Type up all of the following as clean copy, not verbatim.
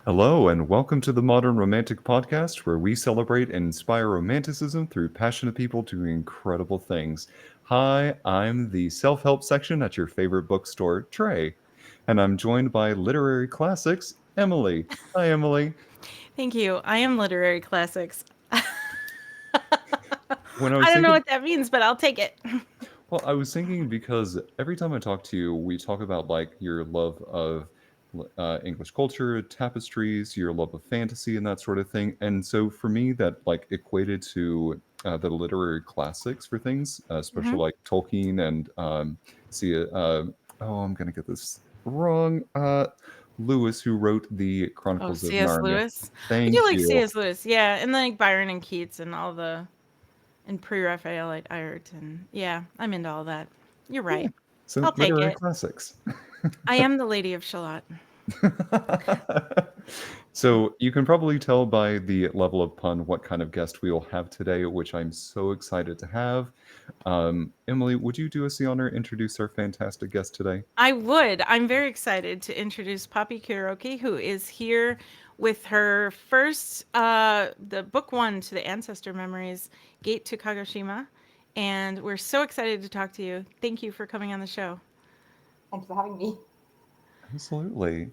Hello, and welcome to the Modern Romantic Podcast, where we celebrate and inspire romanticism through passionate people doing incredible things. Hi, I'm the self help section at your favorite bookstore, Trey, and I'm joined by literary classics, Emily. Hi, Emily. Thank you. I am literary classics. I When I was don't know thinking, what that means, but I'll take it. well, I was thinking because every time I talk to you, we talk about like your love of English culture, tapestries, your love of fantasy, and that sort of thing. And so for me, that like equated to the literary classics for things, especially Mhm. like Tolkien and see, oh, I'm gonna get this wrong. Lewis, who wrote the Oh, Chronicles of C.S. Narnia. Lewis. I do Thank like you. C.S. Lewis, yeah, and like Byron and Keats and all the and pre-Raphaelite art and yeah, I'm into all that. You're Yeah. right. So I'll take literary it. classics. I am the Lady of Shalott. So you can probably tell by the level of pun what kind of guest we will have today, which I'm so excited to have. Emily, would you do us the honor introduce our fantastic guest today? I would. I'm very excited to introduce Poppy Kuroki, who is here with her first, the book one to the Ancestor Memories, Gate to Kagoshima. And we're so excited to talk to you. Thank you for coming on the show. Thank you for having me. Absolutely.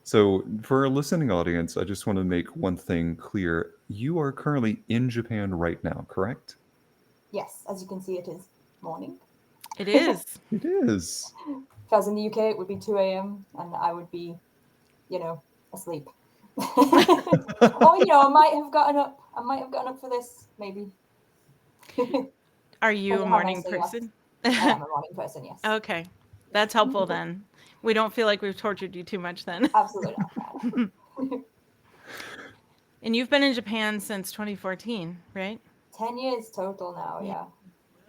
So, for our listening audience, I just want to make one thing clear. You are currently in Japan right now, correct? Yes, as you can see, it is morning. It If is. It is. I was in the UK, it would be 2 a.m. and I would be, asleep. Or, I might have gotten up. I might have gotten up for this, maybe. Depends Are you a on how morning nicely you asked. person? I am a morning person, yes. Okay. That's helpful then. We don't feel like we've tortured you too much then. Absolutely not. And you've been in Japan since 2014, right? 10 years total now, Yeah.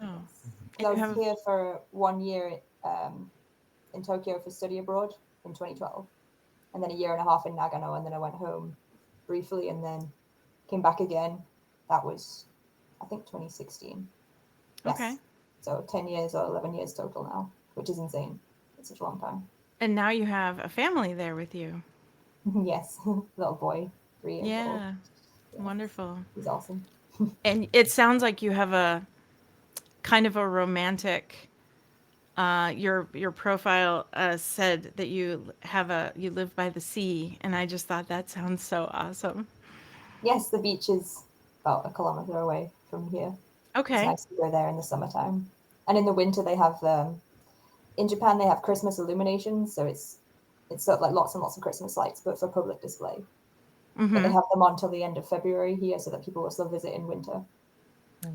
yeah. Oh. Yes. Because And I you was have here for 1 year in Tokyo for study abroad in 2012. And then a year and a half in Nagano. And then I went home briefly and then came back again. That was, I think, 2016. okay. Yes. So 10 years or 11 years total now, which is insane. It's such a long time. And now you have a family there with you. Yes. Little boy, 3 years old. Yeah. Yes. Wonderful. He's awesome. And it sounds like you have a kind of a romantic your profile said that you live by the sea, and I just thought that sounds so awesome. Yes, the beach is about a kilometer away from here. It's Okay. nice to go there in the summertime. And in the winter, they have, in Japan, they have Christmas illuminations. So it's sort of like lots and lots of Christmas lights, but for public display. But they Mm-hmm. have them on till the end of February here so that people will still visit in winter.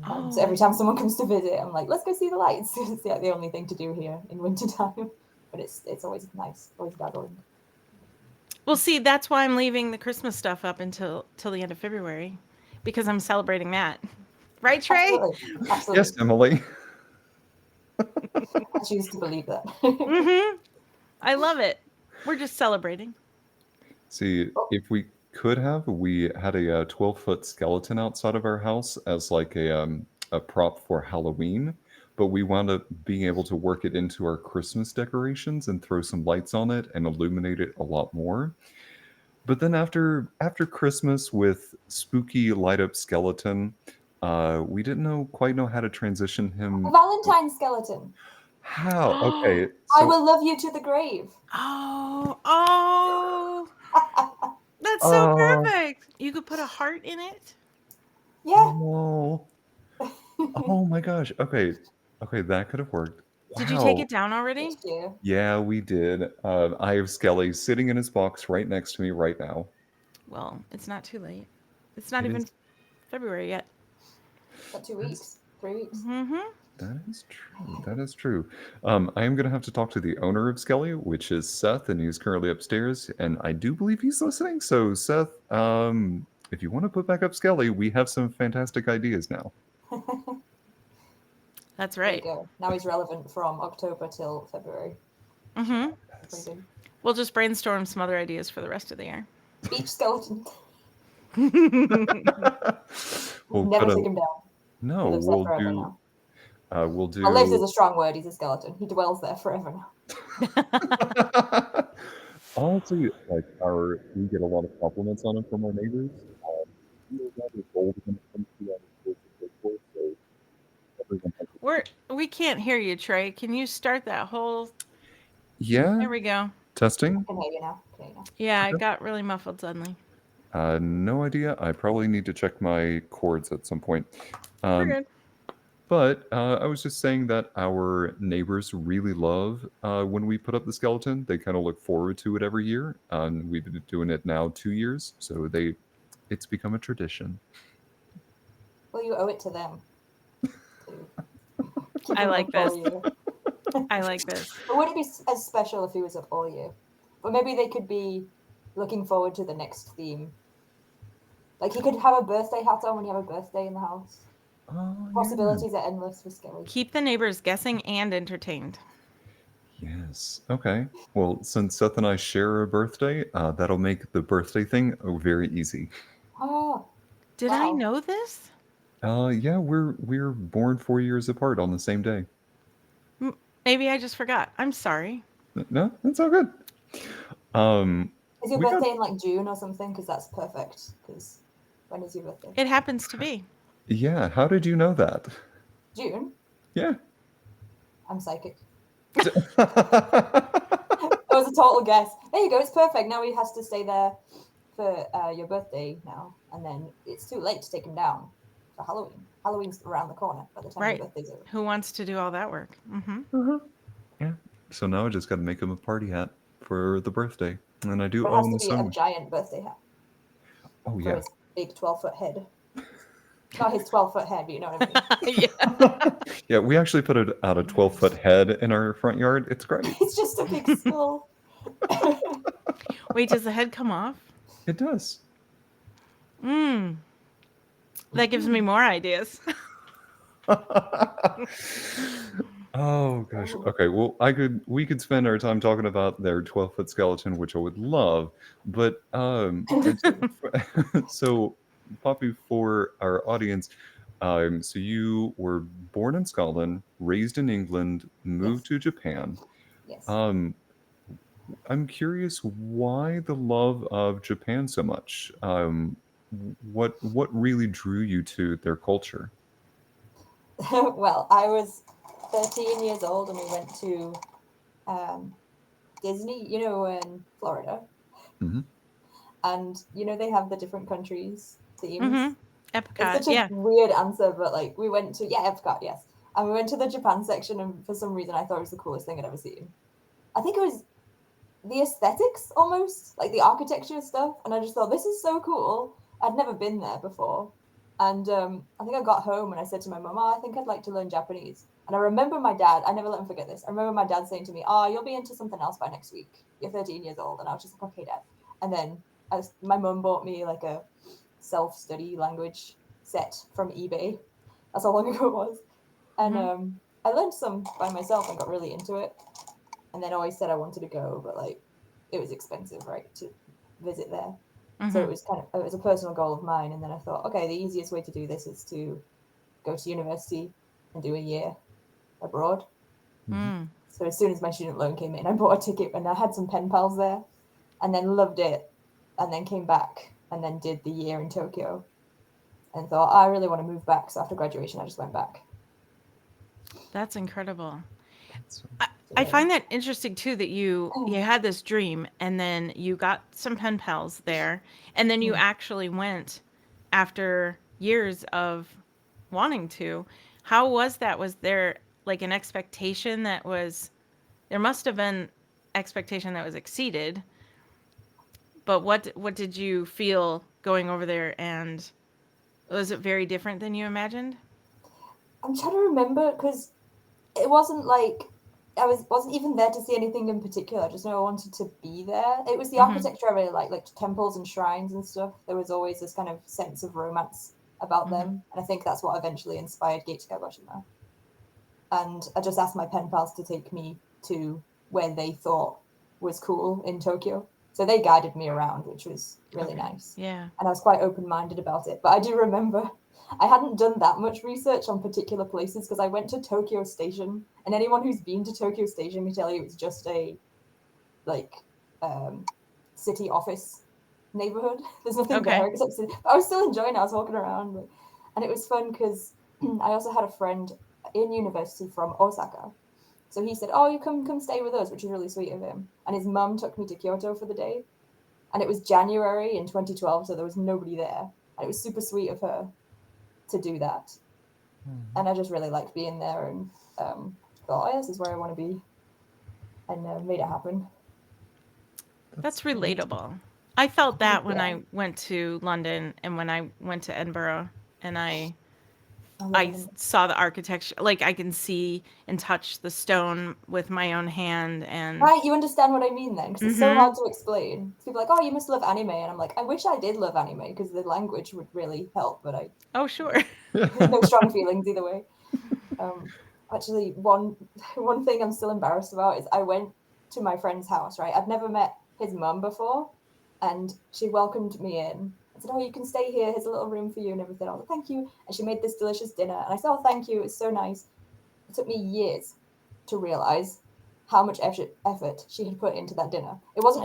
Oh, So every that's time someone comes to visit, I'm like, let's go see the lights. It's like the only thing to do here in winter time. But it's always nice, always dazzling. well. See, that's why I'm leaving the Christmas stuff up until till the end of February, because I'm celebrating that. Right, Trey? Absolutely, Yes, absolutely. Emily. I choose to believe that. Mm-hmm. I love it. We're just celebrating. See, Oh, if we could have, we had a 12-foot skeleton outside of our house as like a prop for Halloween, but we wound up being able to work it into our Christmas decorations and throw some lights on it and illuminate it a lot more. But then after Christmas with spooky light up skeleton, we didn't quite know how to transition a him. Valentine skeleton. How? Okay, I so will love you to the grave. Oh, oh, that's so oh perfect. You could put a heart in it. Yeah. no. Oh my gosh. Okay. Okay, that could have worked. Did you take Wow. it down already? Next year. Yeah, we did. I have Skelly sitting in his box right next to me right now. Well, it's not too late. It's not It even is February yet. Got two that is weeks, 3 weeks. Mm-hmm. that is true. That is true. I am gonna have to talk to the owner of Skelly, which is Seth, and he's currently upstairs, and I do believe he's listening. So Seth, if you want to put back up Skelly, we have some fantastic ideas now. That's There you right. go. Now he's relevant from October till February. Mm-hmm. Pretty Yes. good. We'll just brainstorm some other ideas for the rest of the year. Beach skeleton. We'll Never put a take him down. He no. lives there forever now. We'll Well, lives is do. a strong word. He's a skeleton. He dwells there forever now. Honestly, like we get a lot of compliments on it from our neighbors. We're rather bold when it comes to our explosive decor, so everyone has a We can't hear you, Trey. Can you start that whole? yeah, There we go. testing. Can hear you now. Can hear you now. Yeah, it Okay. got really muffled suddenly. No idea. I probably need to check my cords at some point. We're Um, good. but I was just saying that our neighbors really love when we put up the skeleton. They kind of look forward to it every year. We've been doing it now 2 years, so it's become a tradition. Well, you owe it to them to keep I him like up all this. year. I like this. But would it be as special if he was up all year? But maybe they could be looking forward to the next theme. Like he could have a birthday hat on when you have a birthday in the house. Oh, yeah. Possibilities are endless for Skelly. Keep the neighbors guessing and entertained. Yes. Okay. Well, since Seth and I share a birthday, that'll make the birthday thing very easy. Oh, Did I wow. know this? Yeah, we're born 4 years apart on the same day. Maybe I just forgot. I'm sorry. No, that's all good. Is your We got birthday in like June or something? Because that's perfect. Because when is your birthday? It happens to be. yeah. How did you know that? June? Yeah. I'm psychic. D- It was a total guess. There you go. It's perfect. Now he has to stay there for your birthday now, and then it's too late to take him down for Halloween. Halloween's around the corner by the time Right. your birthday's over. Who wants to do all that work? Mm-hmm. yeah. So now I just got to make him a party hat for the birthday, and I do But it has own to a be a son. giant birthday hat Oh for yeah. his big 12-foot head. Not his 12-foot head, but you know what I mean. Yeah. yeah, we actually put it out a 12-foot head in our front yard. It's great. It's just a big skull. Wait, does the head come off? It does. Mmm. That gives me more ideas. oh gosh. Okay. Well, we could spend our time talking about their 12-foot skeleton, which I would love. But so Poppy, for our audience, so you were born in Scotland, raised in England, moved Yes. to Japan. Yes. Um, I'm curious why the love of Japan so much. What really drew you to their culture? Well, I was 13 years old and we went to Disney, in Florida. hmm And they have the different countries themes. Mm-hmm. It's Epcot. such a Yeah. weird answer, but like we went to Epcot, yes. And we went to the Japan section and for some reason I thought it was the coolest thing I'd ever seen. I think it was the aesthetics almost, like the architecture stuff, and I just thought this is so cool. I'd never been there before. And I think I got home and I said to my mum, I think I'd like to learn Japanese. And I remember my dad, I never let him forget this. I remember my dad saying to me, you'll be into something else by next week. You're 13 years old. And I was just like, okay, Dad. And then my mum bought me like a self-study language set from eBay. That's how long ago it was. And I learned some by myself and got really into it. And then always said I wanted to go, but like it was expensive, right, to visit there. So it was it was a personal goal of mine. And then I thought, okay, the easiest way to do this is to go to university and do a year abroad. Mm. So as soon as my student loan came in, I bought a ticket and I had some pen pals there and then loved it and then came back and then did the year in Tokyo and thought, I really want to move back. So after graduation, I just went back. That's incredible. So, I find that interesting too that you had this dream and then you got some pen pals there and then you actually went after years of wanting to. How was that? Was there like an expectation that was there must have been expectation that was exceeded. But what did you feel going over there and was it very different than you imagined? I'm trying to remember because it wasn't like I wasn't even there to see anything in particular. I just know I wanted to be there. It was the architecture I really like temples and shrines and stuff. There was always this kind of sense of romance about them, and I think that's what eventually inspired Gate to Kagoshima. And I just asked my pen pals to take me to where they thought was cool in Tokyo. So they guided me around, which was really nice. Yeah. And I was quite open-minded about it. But I do remember I hadn't done that much research on particular places because I went to Tokyo Station, and anyone who's been to Tokyo Station can tell you it's just a city office neighborhood. There's nothing Okay. there except city. But I was still enjoying it. I was walking around, and it was fun because I also had a friend in university from Osaka. So he said, "Oh, you come stay with us," which was really sweet of him. And his mum took me to Kyoto for the day, and it was January in 2012, so there was nobody there. And it was super sweet of her to do that. And I just really liked being there, and thought, "Oh, this is where I want to be," and made it happen. That's relatable. I felt that when Yeah, I went to London and when I went to Edinburgh and I love I it. saw the architecture, like I can see and touch the stone with my own hand and Right, you understand what I mean then, because it's so mhm. hard to explain. People are like, "Oh, you must love anime," and I'm like, "I wish I did love anime because the language would really help," but I, Oh, you sure. know, no strong feelings either way. Um, Actually, one thing I'm still embarrassed about is I went to my friend's house. Right, I'd never met his mum before, and she welcomed me in and said, "Oh, you can stay here. Here's a little room for you and everything." I was like, "Thank you," and she made this delicious dinner, and I said, "Oh, thank you. It's so nice." It took me years to realize how much effort she had put into that dinner. Oh. It wasn't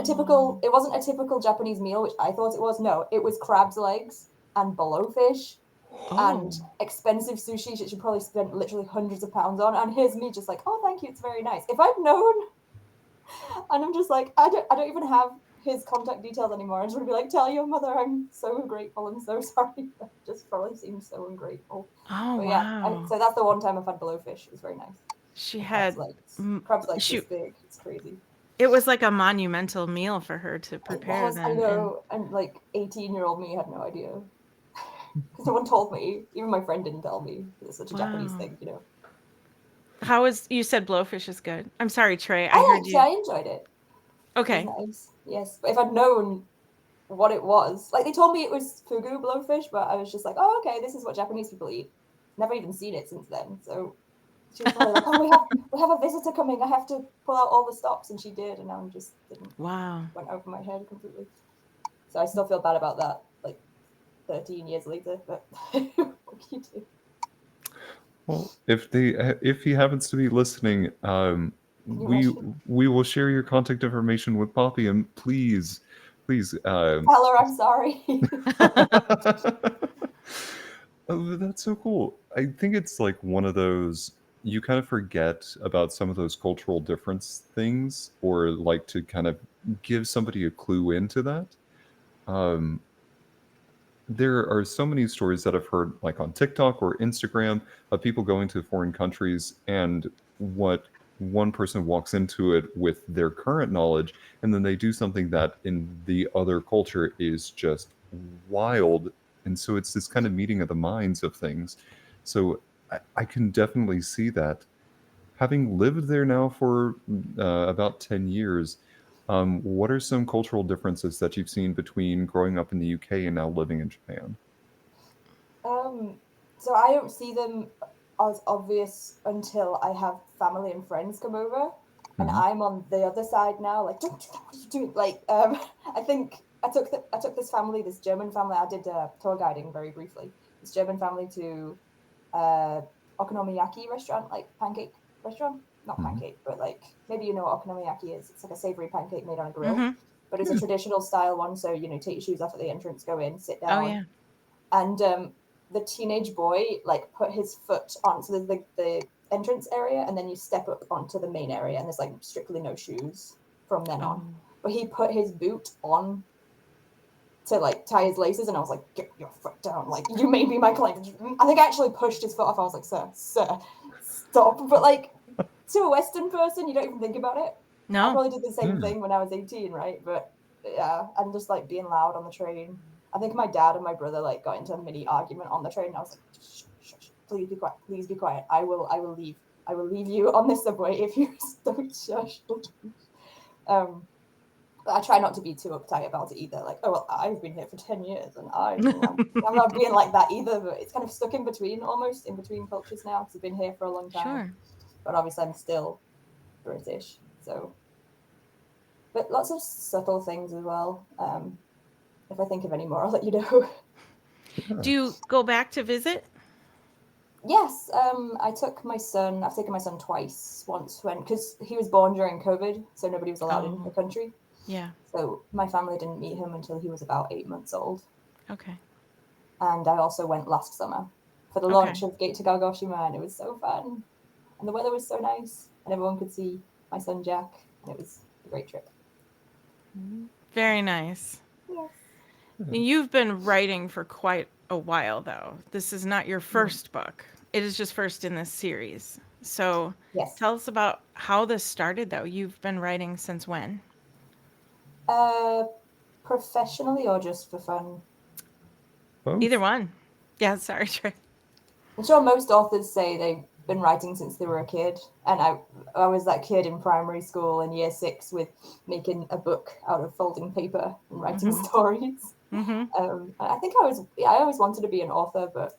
a typical Japanese meal, which I thought it was. No, it was crab's legs and blowfish Oh. and expensive sushi that she probably spent literally hundreds of pounds on. And here's me just like, "Oh, thank you, it's very nice." If I'd known, and I'm just like, I don't even have his contact details anymore. I just want to be like, "Tell your mother I'm so grateful and so sorry." That just probably seems so ungrateful. Oh, But yeah, wow. so that's the one time I've had blowfish. It was very nice. She And crab's had legs. m- Crab's legs this she big. It's crazy. it was like a monumental meal for her to It prepare was, I then and know, and like 18-year-old me had no idea. Because no one told me. Even my friend didn't tell me. It's such a Japanese wow. thing, you know. How is you said blowfish is good. I'm sorry, Trey. I I heard liked it. you. I enjoyed it. It was Okay. nice. Yes, but if I'd known what it was, like they told me it was fugu blowfish, but I was just like, "Oh, okay, this is what Japanese people eat." Never even seen it since then. So she was probably like, "Oh, we have a visitor coming. I have to pull out all the stops," and she did, and I just didn't. Wow. Went over my head completely. So I still feel bad about that. Like 13 years later, but what can you do? Well, if he happens to be listening, Can you we imagine? we will share your contact information with Poppy, and please. Tell her I'm sorry. Oh, that's so cool. I think it's like one of those you kind of forget about some of those cultural difference things, or like to kind of give somebody a clue into that. Um, there are so many stories that I've heard, like on TikTok or Instagram, of people going to foreign countries and what one person walks into it with their current knowledge, and then they do something that in the other culture is just wild. And so it's this kind of meeting of the minds of things. So I can definitely see that. Having lived there now for about 10 years, what are some cultural differences that you've seen between growing up in the UK and now living in Japan? um, so I don't see them as obvious until I have family and friends come over, and Hmm. I'm on the other side now. Like, "Don't do that. What are you doing?" Like, I think I took this family, this German family. I did tour guiding very briefly. This German family to uh okonomiyaki restaurant, like pancake restaurant. Not Hmm. pancake, but like maybe you know what okonomiyaki is. It's like a savory pancake made on a grill, Mhm. but it's a Yeah. traditional style one. So you know, take your shoes off at the entrance, go in, sit Oh down, yeah. and the teenage boy like put his foot on. So there's the entrance area, and then you step up onto the main area, and there's like strictly no shoes from then on. Oh. But he put his boot on to like tie his laces, and I was like, "Get your foot down! Like you may be my client." I think I actually pushed his foot off. I was like, sir, stop!" But like to a Western person, you don't even think about it. I No. probably did the same Hmm. thing when I was 18, right? But yeah, and just like being loud on the train. I think my dad and my brother like got into a mini argument on the train. And I was like, "Shh, shh, shh, please be quiet, please be quiet. I will leave. I will leave you on this subway if you don't shush." Um, but I try not to be too uptight about it either. Like, "Oh well, I've been here for 10 years, and I'm not being like that either." But it's kind of stuck in between, almost in between cultures now because I've been here for a long time. Sure. But obviously, I'm still British, so but lots of subtle things as well. If I think of any more, I'll let you know. Yeah. Do you go back to visit? Yes, I took my son. I've taken my son twice. Once when because he was born during COVID, so nobody was allowed in the Oh. country. Yeah. So my family didn't meet him until he was about 8 months old. Okay. And I also went last summer for the Okay. launch of Gate to Kagoshima, and it was so fun. And the weather was so nice, and everyone could see my son Jack, and it was a great trip. Very nice. Yes. You've been writing for quite a while, though. This is not your first book. It is just first in this series. So Yes. tell us about how this started, though. You've been writing since when? Uh, Professionally or just for fun? Either Both. one. Yeah, sorry, Trey. I'm sure most authors say they've been writing since they were a kid, and I was that kid in primary school in year 6 with making a book out of folding paper and writing stories. Mm-hmm. I think I always wanted to be an author, but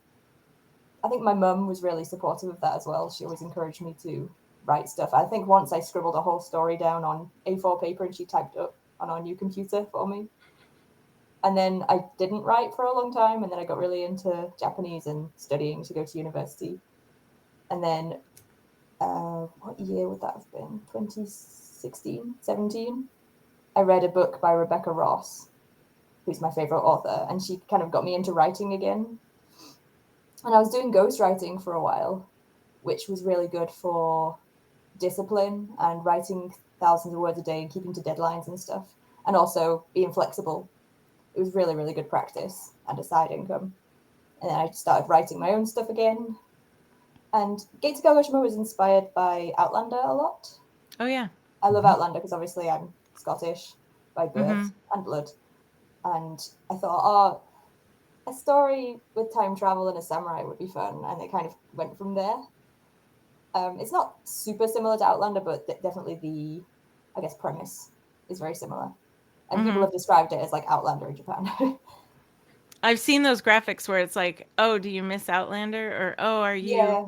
I think my mum was really supportive of that as well. She always encouraged me to write stuff. I think once I scribbled a whole story down on A4 paper and she typed up on our new computer for me. And then I didn't write for a long time, and then I got really into Japanese and studying to go to university. And then, what year would that have been? 2016, 17? I read a book by Rebecca Ross, who's my favorite author, and she kind of got me into writing again. And I was doing ghostwriting for a while, which was really good for discipline and writing thousands of words a day and keeping to deadlines and stuff, and also being flexible. It was really, really good practice and a side income. And then I started writing my own stuff again. And Gate to Kagoshima was inspired by Outlander a lot. Oh, yeah. I love Outlander because obviously I'm Scottish by Mm-hmm. birth and blood. And I thought, oh, a story with time travel and a samurai would be fun. And it kind of went from there. It's not super similar to Outlander, but definitely the, I guess, premise is very similar. And people Mm-hmm. have described it as like Outlander in Japan. I've seen those graphics where it's like, oh, do you miss Outlander? Or, oh, are you Yeah,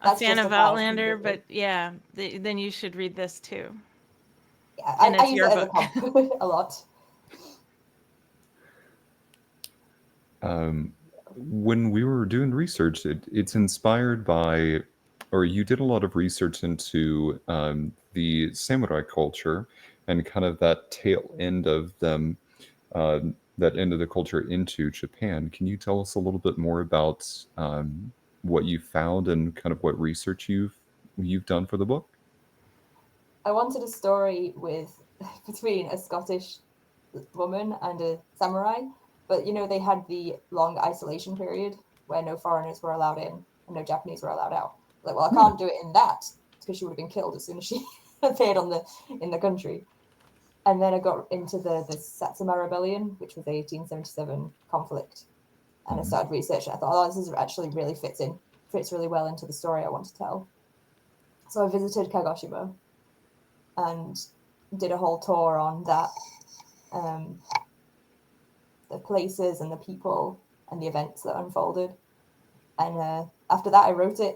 a that's fan of justified Outlander? completely. But yeah, then you should read this too. Yeah, And I it's use your it as a book. comp a lot. When we were doing research, it's inspired by, or you did a lot of research into the samurai culture and kind of that tail end of them, that end of the culture into Japan. Can you tell us a little bit more about what you found and kind of what research you've done for the book? I wanted a story with between a Scottish woman and a samurai, but they had the long isolation period where no foreigners were allowed in and no Japanese were allowed out. Like, well, I can't do it in that because she would have been killed as soon as she appeared in the country. And then I got into the Satsuma Rebellion, which was the 1877 conflict, and I Mhm. started researching. I thought, oh, this is actually really fits really well into the story I want to tell. So I visited Kagoshima and did a whole tour on that, um, the places and the people and the events that unfolded. And after that, I wrote it,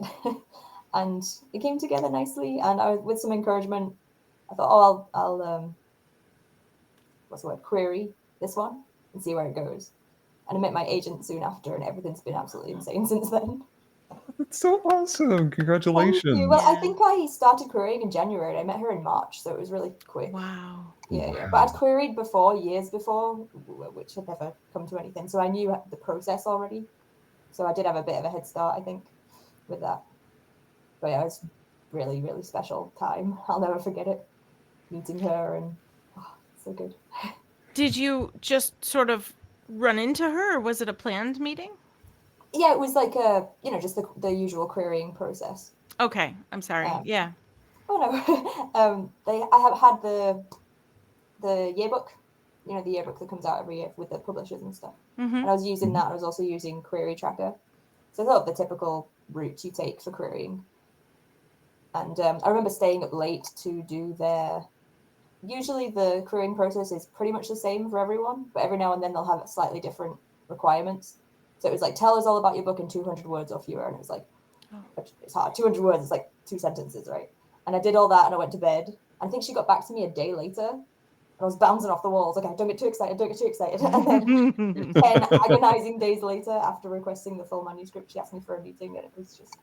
and it came together nicely. And with some encouragement, I thought, oh, I'll what's the word, query this one and see where it goes. And I met my agent soon after, and everything's been absolutely insane since then. That's so awesome! Thank you. Well, Congratulations. I Yeah. think I started querying in January. I met her in March, so it was really quick. Wow. Yeah. But I'd Wow. queried before, years before, which had never come to anything. So I knew the process already. So I did have a bit of a head start, I think, with that. But yeah, it was really, really special time. I'll never forget it. Meeting her, and so good. Did you just sort of run into her, or was it a planned meeting? Yeah, it was like just the usual querying process. Okay, I'm sorry. Um, Yeah. oh no, I have had the yearbook, the yearbook that comes out every year with the publishers and stuff. Mm-hmm. And I was using Mhm. that. I was also using Query Tracker. So I thought the typical route you take for querying. And I remember staying up late to do their. Usually the querying process is pretty much the same for everyone, but every now and then they'll have slightly different requirements. So it was like, tell us all about your book in 200 words or fewer. And it was like, Oh. it's hard. 200 words is like 2 sentences, right? And I did all that and I went to bed. I think she got back to me a day later. And I was bouncing off the walls. Okay, don't get too excited, don't get too excited. And then 10 agonizing days later, after requesting the full manuscript, she asked me for a meeting, and it was just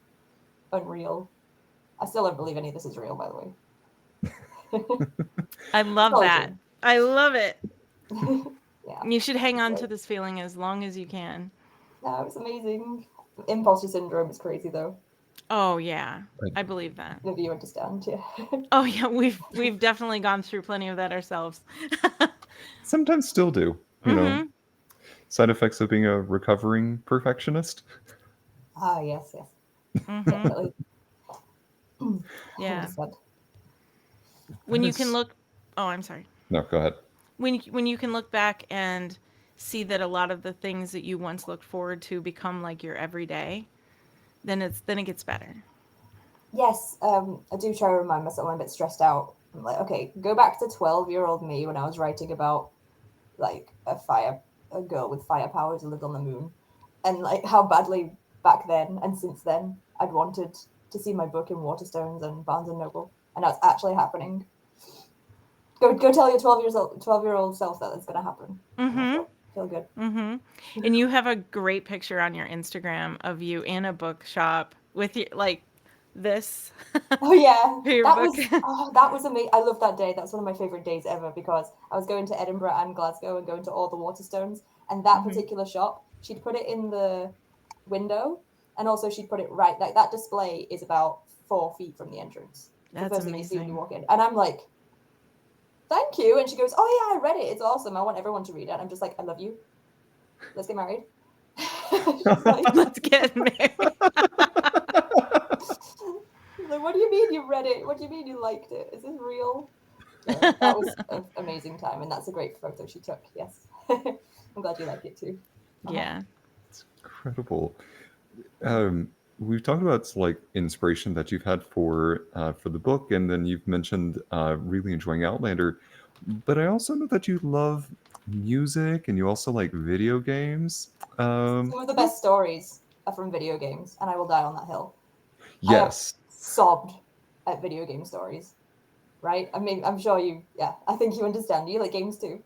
unreal. I still don't believe any of this is real, by the way. I It's love all a that. dream. I love it. Yeah, You should hang on to great. this feeling as long as you can. No, it's amazing. Imposter syndrome is crazy though. Oh yeah, I I believe that. If you understand, yeah. Oh yeah, we've definitely gone through plenty of that ourselves. sometimes still do, you know, Mhm. side effects of being a recovering perfectionist. Ah, yes, yes, Mhm. definitely. Yeah. Understand. When That you can is look Oh, I'm sorry. no, go ahead. When you can look back and see that a lot of the things that you once looked forward to become like your everyday, then it gets better. Yes, I do try to remind myself when I'm a bit stressed out. I'm like, okay, go back to 12-year-old me when I was writing about like a girl with fire powers who lived on the moon, and like how badly back then and since then I'd wanted to see my book in Waterstones and Barnes and Noble, and now it's actually happening. Go tell your 12-year-old self that it's gonna happen, and I Mhm. feel good. Mhm. And you have a great picture on your Instagram of you in a bookshop with your like this Oh yeah, for your book. that was amazing. I love that day. That's one of my favorite days ever because I was going to Edinburgh and Glasgow and going to all the Waterstones, and that Mhm. particular shop, she'd put it in the window, and also she'd put it right like that display is about 4 feet from the entrance. It's the That's first thing you see when you amazing. walk in, and I'm like, "Thank you," and she goes, "Oh yeah, I read it. It's awesome. I want everyone to read it." And I'm just like, "I love you. Let's get married." She's like, Let's get married. like, what do you mean you read it? What do you mean you liked it? Is this real? So that was an amazing time, and that's a great photo she took. Yes, I'm glad you like it too. Uh-huh. Yeah. Incredible. We've talked about like inspiration that you've had for the book, and then you've mentioned really enjoying Outlander. But I also know that you love music, and you also like video games. Some of the What? best stories are from video games, and I will die on that hill. I have Yes. sobbed at video game stories, right? I mean, I'm sure you. Yeah, I think you understand. You like games too.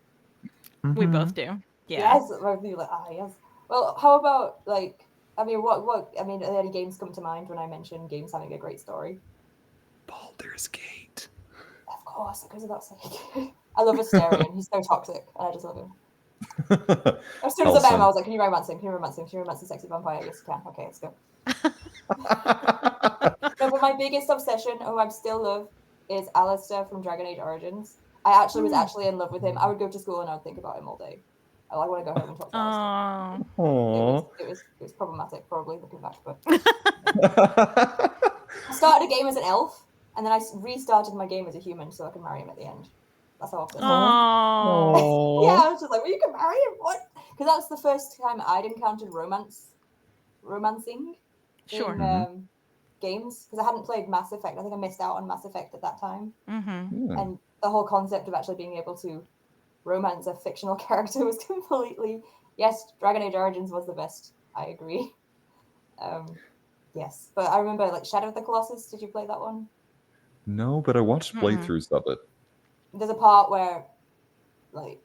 We Mm-hmm. both do. Yeah. Yes, both of you like yes. Well, how about like? I mean, what? I mean, are there any games come to mind when I mention games having a great story? Baldur's Gate. Of course, it goes without saying. I love Asterion. He's so toxic, and I just love him. As soon as I met him, I Halson. was like, "Can you romance him? Can you romance him? Can you romance the sexy vampire?" Yes, you can. Okay, let's go. No, but my biggest obsession, who I still love, is Alistair from Dragon Age Origins. I actually was Mm. actually in love with him. I would go to school and I would think about him all day. I want to go home and talk to Alistair. Oh. Aww. It was problematic, probably looking back, but I started a game as an elf, and then I restarted my game as a human so I could marry him at the end. That's how obsessed I was. Aww. Oh. Yeah, Aww. I was just like, well, you can marry him. What? Because that's the first time I'd encountered romancing in Sure. games. Because I hadn't played Mass Effect. I think I missed out on Mass Effect at that time. Mhm. Yeah. And the whole concept of actually being able to romance a fictional character was completely yes. Dragon Age Origins was the best. I agree. Um, yes, but I remember like Shadow of the Colossus. Did you play that one? No, but I watched Mm-mm. playthroughs of it. There's a part where like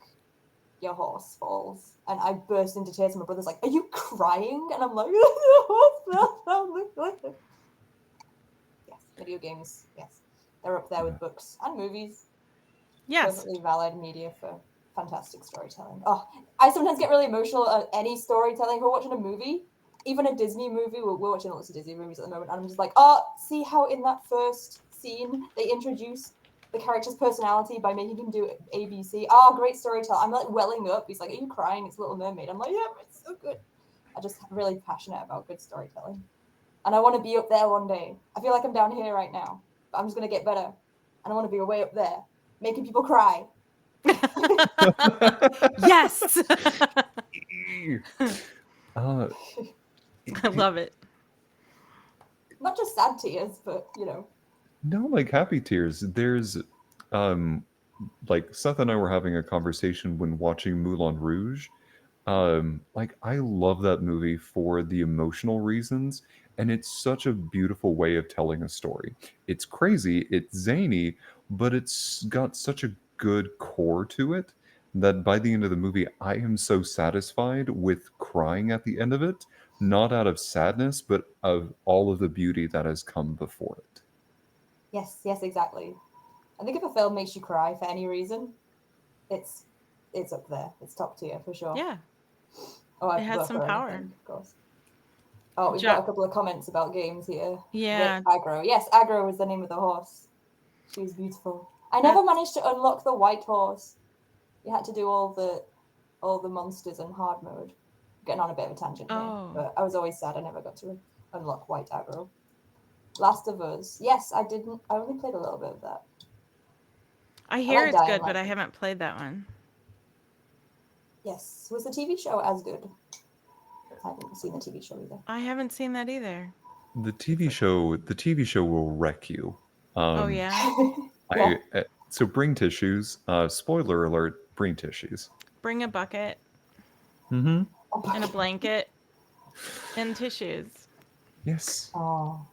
your horse falls, and I burst into tears. And my brother's like, "Are you crying?" And I'm like, "The horse fell." Yes, video games. Yes, they're up there with books and movies. Yes. Perfectly valid media for fantastic storytelling. Oh, I sometimes get really emotional at any storytelling. We're watching a movie, even a Disney movie. We're watching lots of Disney movies at the moment, and I'm just like, oh, see how in that first scene they introduce the character's personality by making him do ABC. Oh, great storytelling. I'm like welling up. He's like, "Are you crying? It's Little Mermaid." I'm like, "Yeah, it's so good." I just really passionate about good storytelling, and I want to be up there one day. I feel like I'm down here right now, but I'm just gonna get better, and I want to be way up there, making people cry. Yes. uh, I love it. Not just sad tears, but you know. no, like happy tears. There's, um, like Seth and I were having a conversation when watching Moulin Rouge. Like I love that movie for the emotional reasons, and it's such a beautiful way of telling a story. It's crazy, it's zany, but it's got such a good core to it that by the end of the movie, I am so satisfied with crying at the end of it, not out of sadness, but of all of the beauty that has come before Yes, yes, exactly. I think if a film makes you cry for any reason, it's up there. It's top tier for sure. Yeah, Oh, I it has prefer some her, I power. think, of course. Oh, we've got Jo- a couple of comments about games here. Rip yeah, Aggro. Yes, Aggro was the name of the horse. She was beautiful. I that's never managed to unlock the white horse. You had to do all the monsters in hard mode. Getting on a bit of a tangent here, oh, but I was always sad I never got to unlock white aggro. Last of Us. Yes, I didn't. I only played a little bit of that. I I hear like it's Dying good, but Light. I haven't played that one. Yes. Was the TV show as good? I haven't seen the TV show either. I haven't seen that either. The TV show will wreck you. Oh Um, yeah, Yeah. so bring tissues. Spoiler alert: bring tissues. bring a bucket Mm-hmm. and a blanket and tissues. Yes. Oh.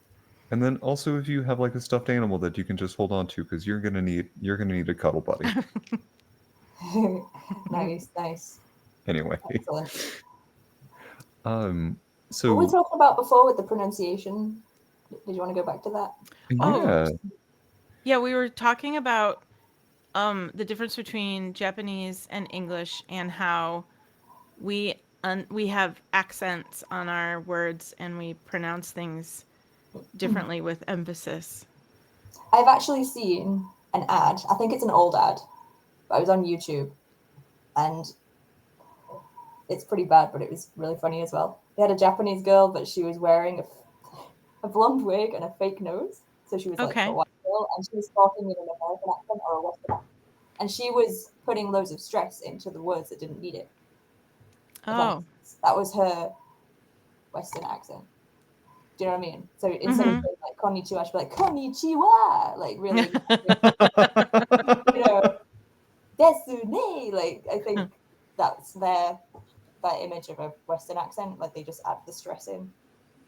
And then also, if you have like a stuffed animal that you can just hold on to, because you're gonna need a cuddle buddy. Nice, nice. Anyway, Excellent. um, What were we so talking about before with the pronunciation? Did you want to go back to that? Oh yeah, yeah, we were talking about the difference between Japanese and English and how we have accents on our words and we pronounce things differently with emphasis. I've actually seen an ad. I think it's an old ad, but it was on YouTube, and it's pretty bad, but it was really funny as well. They had a Japanese girl, but she was wearing a blonde wig and a fake nose, so she was like a Okay. white girl, and she was talking with an American accent or a Western accent, and she was putting loads of stress into the words that didn't need it. If that Oh. makes sense. That was her Western accent. Do you know what I mean? So instead of Mhm. saying like konnichiwa, she'd be like konnichiwa, like really, you know, desu ne. Like I think that's their image of a Western accent. Like they just add the stress in.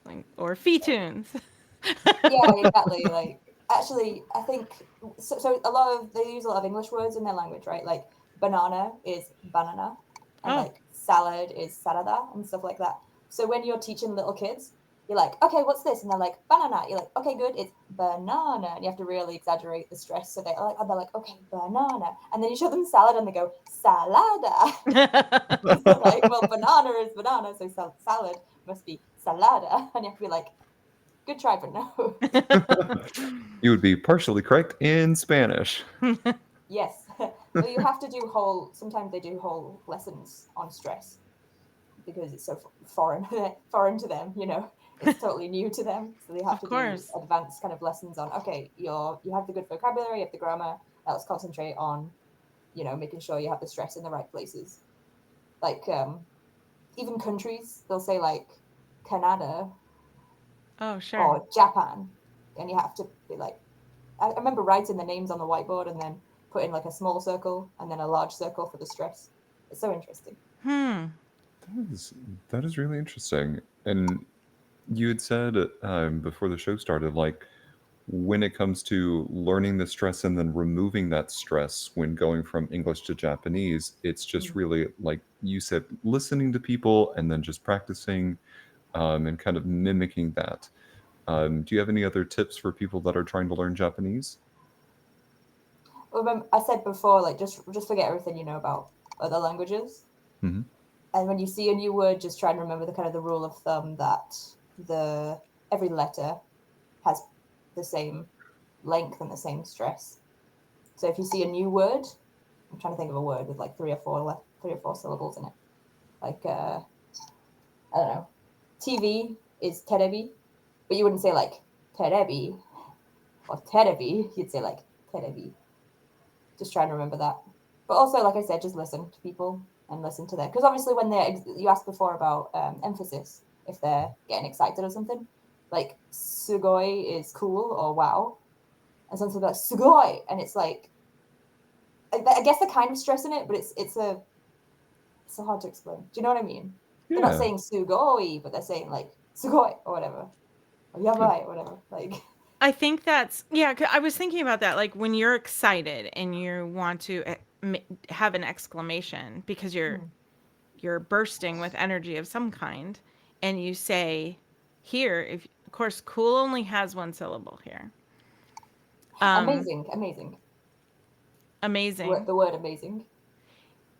Like, or fee tunes. Yeah, exactly. Like actually, I think so. A lot of they use a lot of English words in their language, right? Like banana is banana, and Oh. like salad is salada and stuff like that. So when you're teaching little kids, you're like, okay, what's this? And they're like, banana. You're like, okay, good, it's banana, and you have to really exaggerate the stress. So they're like, okay, banana, and then you show them salad, and they go salada. So like, well, banana is banana, so salad must be salada, and you have to be like, good try, but no. you would be partially correct in Spanish. Yes. Well, you have to do sometimes they do whole lessons on stress because it's so foreign, foreign to them, you know, it's totally new to them. So they have Of to do course. advanced kind of lessons on, okay, you have the good vocabulary, you have the grammar, now let's concentrate on, you know, making sure you have the stress in the right places. Like, even countries, they'll say like Canada Oh, sure. or Japan, and you have to be like, I remember writing the names on the whiteboard and then putting like a small circle and then a large circle for the stress. It's so interesting. Hmm. That is really interesting. And you had said before the show started, like when it comes to learning the stress and then removing that stress when going from English to Japanese, it's just Mm. really like you said, listening to people and then just practicing and kind of mimicking that. Do you have any other tips for people that are trying to learn Japanese? Remember, I said before, like just forget everything you know about other languages, Hmm. and when you see a new word, just try and remember the kind of the rule of thumb that the every letter has the same length and the same stress. So if you see a new word, I'm trying to think of a word with like three or four syllables in it. Like I don't know, TV is terebi, but you wouldn't say like terebi or terebi. You'd say like terebi. Just trying to remember that. But also, like I said, just listen to people and listen to them. Because obviously, when you asked before about emphasis, if they're getting excited or something, like sugoi is cool or wow, and something like sugoi, and it's like I guess they're kind of stressing it, but it's so hard to explain. Do you know what I mean? They're not Yeah. saying sugoi, but they're saying like sugoi or whatever, or yabai or whatever. Like, I think that's yeah. I was thinking about that. Like when you're excited and you want to have an exclamation because hmm, you're bursting with energy of some kind, and you say here. If of course, cool only has one syllable here. Um, amazing, amazing. amazing. The word amazing.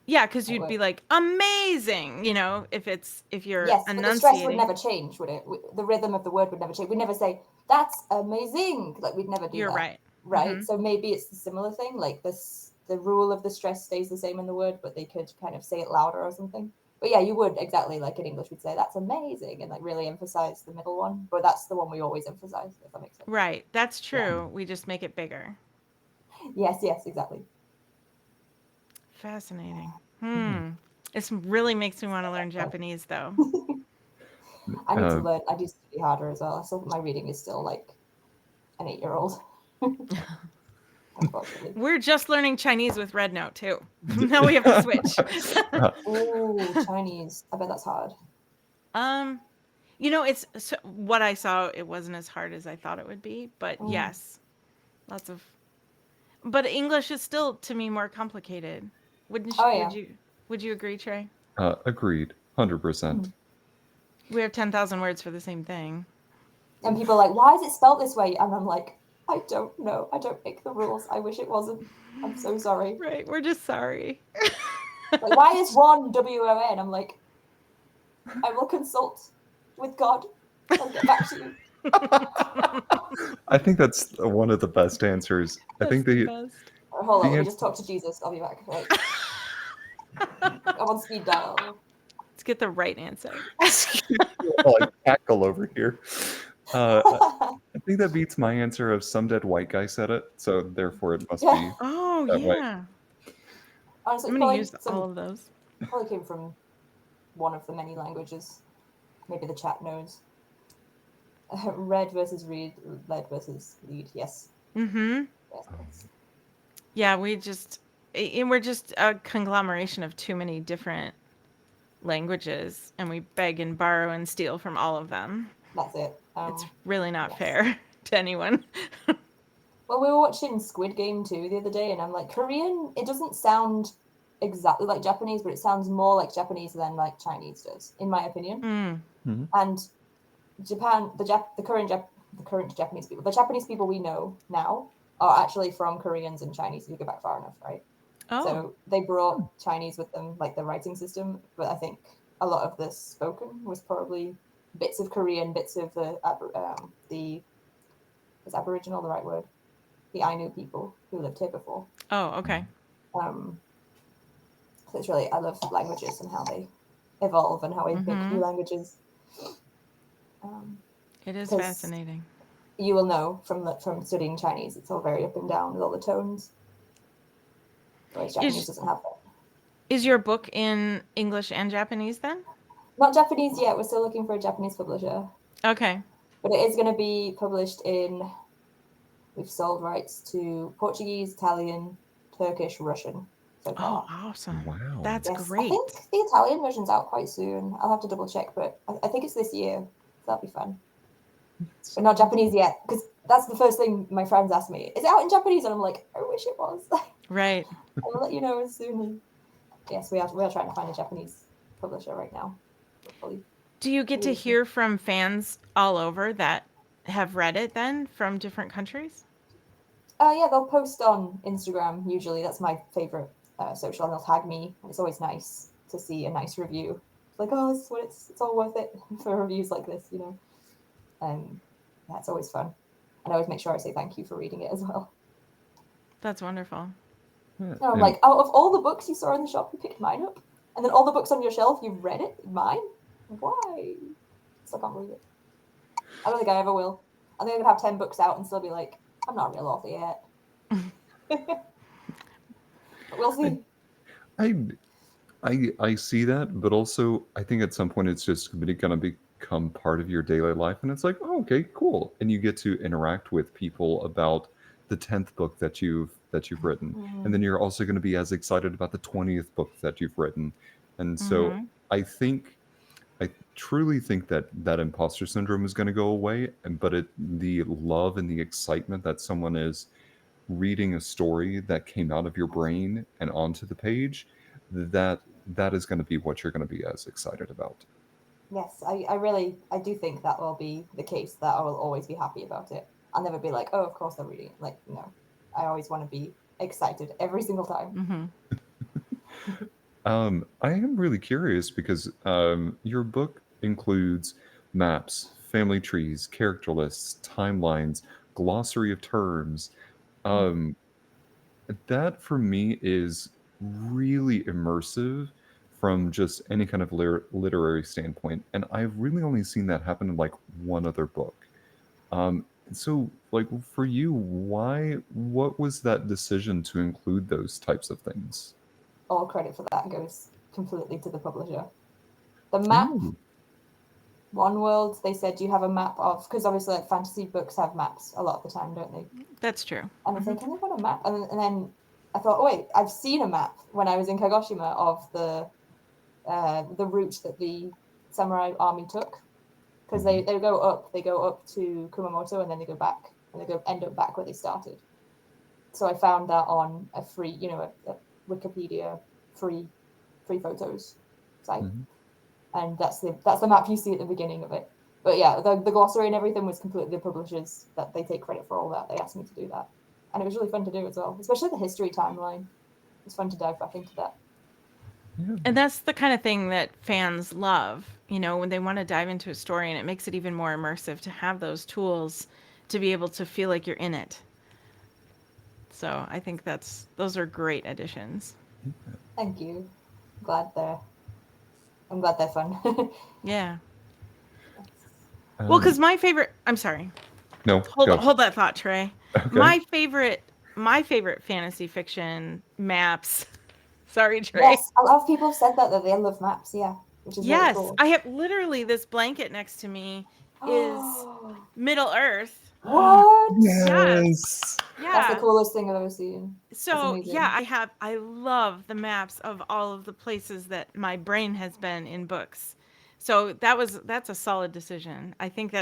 Yeah, because That you'd be word. like, amazing, if you're Yes, but the stress would enunciating. never change, would it? The rhythm of the word would never change. We'd never say, that's amazing. Like, we'd never do You're that. right. Right? Mm-hmm. So maybe it's a similar thing. Like, the rule of the stress stays the same in the word, but they could kind of say it louder or something. But yeah, you would exactly like in English, we'd say, that's amazing, and like really emphasize the middle one. But that's the one we always emphasize, if that makes sense. Right. That's Yeah. true. We just make it bigger. Yes, exactly. Fascinating. This really makes me want to learn Japanese, though. I need to Uh, learn. I do study harder as well. So my reading is still like an 8-year-old, unfortunately. We're just learning Chinese with Red Note, too. Now we have to switch. Oh, Chinese. I bet that's hard. um, it's what I saw. It wasn't as hard as I thought it would be, but Mm. yes, lots of. But English is still to me more complicated. Wouldn't you, Oh would yeah. you would you agree, Trey? agreed, 100%. Mhm. We have 10,000 words for the same thing. And people are like, why is it spelled this way? And I'm like, I don't know. I don't make the rules. I wish it wasn't. I'm so sorry. Right, we're just sorry. Like, why is one WON? I'm like, I will consult with God. I'll get back to you. I think that's one of the best answers. I That's think the the best. Hold on, the let me answer. just talk to Jesus. I'll be back. Right. I'm on speed dial. Let's get the right answer. Like cackle over here. I think that beats my answer of some dead white guy said it, so therefore it must Yeah. be Oh, that way. yeah. Honestly, I'm it's going to probably use all of those. probably came from one of the many languages. Maybe the chat knows. Red versus read, lead versus lead. Yes. Mm-hmm. Yes. Yeah, we're just a conglomeration of too many different languages, and we beg and borrow and steal from all of them. That's it. It's really not Yes. fair to anyone. Well, we were watching Squid Game too the other day, and I'm like, Korean, it doesn't sound exactly like Japanese, but it sounds more like Japanese than like Chinese does, in my opinion. Mhm. And Japan, the current Japanese people, the Japanese people we know now are actually from Koreans and Chinese if you go back far enough, right? Oh, So they brought Chinese with them, like the writing system, but I think a lot of the spoken was probably bits of Korean, bits of the is Aboriginal the right word? The Ainu people who lived here before. oh, okay. Um, so it's really, I love languages and how they evolve and how we make new Mm-hmm. languages. It is Because fascinating. you will know from studying Chinese, it's all very up and down with all the tones. Whereas Japanese Is doesn't have that. is your book in English and Japanese then? Not Japanese yet. We're still looking for a Japanese publisher, Okay. but it is going to be published in. We've sold rights to Portuguese, Italian, Turkish, Russian so Oh, far. awesome. Wow. That's Yes, I think great. the Italian version's out quite soon. I'll have to double check, but I think it's this year. So that'll be fun. But not Japanese yet, because that's the first thing my friends ask me. Is it out in Japanese? And I'm like, I wish it was. I Right. will let you know as soon as. Yes, we are trying to find a Japanese publisher right now. Hopefully. Do you get to hear from fans all over that have read it then from different countries? Yeah, they'll post on Instagram usually. That's my favorite social, and they'll tag me. And it's always nice to see a nice review. It's like, oh, this is what it's all worth it for reviews like this, you know. Yeah, it's always fun. And I always make sure I say thank you for reading it as well. That's wonderful. Yeah, And I'm and like, out of all the books you saw in the shop, you picked mine up, and then all the books on your shelf, you've read it. Mine? Why? Still can't believe it. I don't think I ever will. I think I could have 10 books out and still be like, I'm not a real author yet. But we'll see. I I see that, but also I think at some point it's just gonna become part of your daily life, and it's like, oh, okay, cool, and you get to interact with people about the 10th book that you've written, and then you're also going to be as excited about the 20th book that you've written, and so Mm-hmm. I truly think that that imposter syndrome is going to go away, but the love and the excitement that someone is reading a story that came out of your brain and onto the page, that is going to be what you're going to be as excited about. Yes, I do think that will be the case, that I will always be happy about it. I'll never be like, oh, of course they're reading it. Like, no. I always want to be excited every single time. Mm-hmm. I am really curious because your book includes maps, family trees, character lists, timelines, glossary of terms. Um, that for me is really immersive from just any kind of literary standpoint, and I've really only seen that happen in like one other book. So, like for you, why? What was that decision to include those types of things? All credit for that goes completely to the publisher. The map, Oh, One World, they said, do you have a map of, because obviously like fantasy books have maps a lot of the time, don't they? That's true. And I was like, can they have a map? And then I thought, oh wait, I've seen a map when I was in Kagoshima of the route that the samurai army took, because they go up to Kumamoto and then they go back and they end up back where they started. So I found that on a free, a Wikipedia free photos site, and that's the map you see at the beginning of it. But yeah, the glossary and everything was completely the publishers, that they take credit for all that. They asked me to do that, and it was really fun to do as well, especially the history timeline. It was fun to dive back into that. yeah. And that's the kind of thing that fans love, when they want to dive into a story, and it makes it even more immersive to have those tools to be able to feel like you're in it. So I think those are great additions. Thank you. I'm glad they're fun. Yeah. Well, because I'm sorry. No, Hold go. hold that thought, Trey. Okay. My favorite fantasy fiction maps. Sorry, Trey. Yes, a lot of people have said that they love maps. Yeah, which is really Yes, cool. I have literally this blanket next to me is Middle Earth. What? Yes. That's the Yeah. coolest thing I've ever seen. That's So amazing. yeah, I love the maps of all of the places that my brain has been in books. So that's a solid decision. I think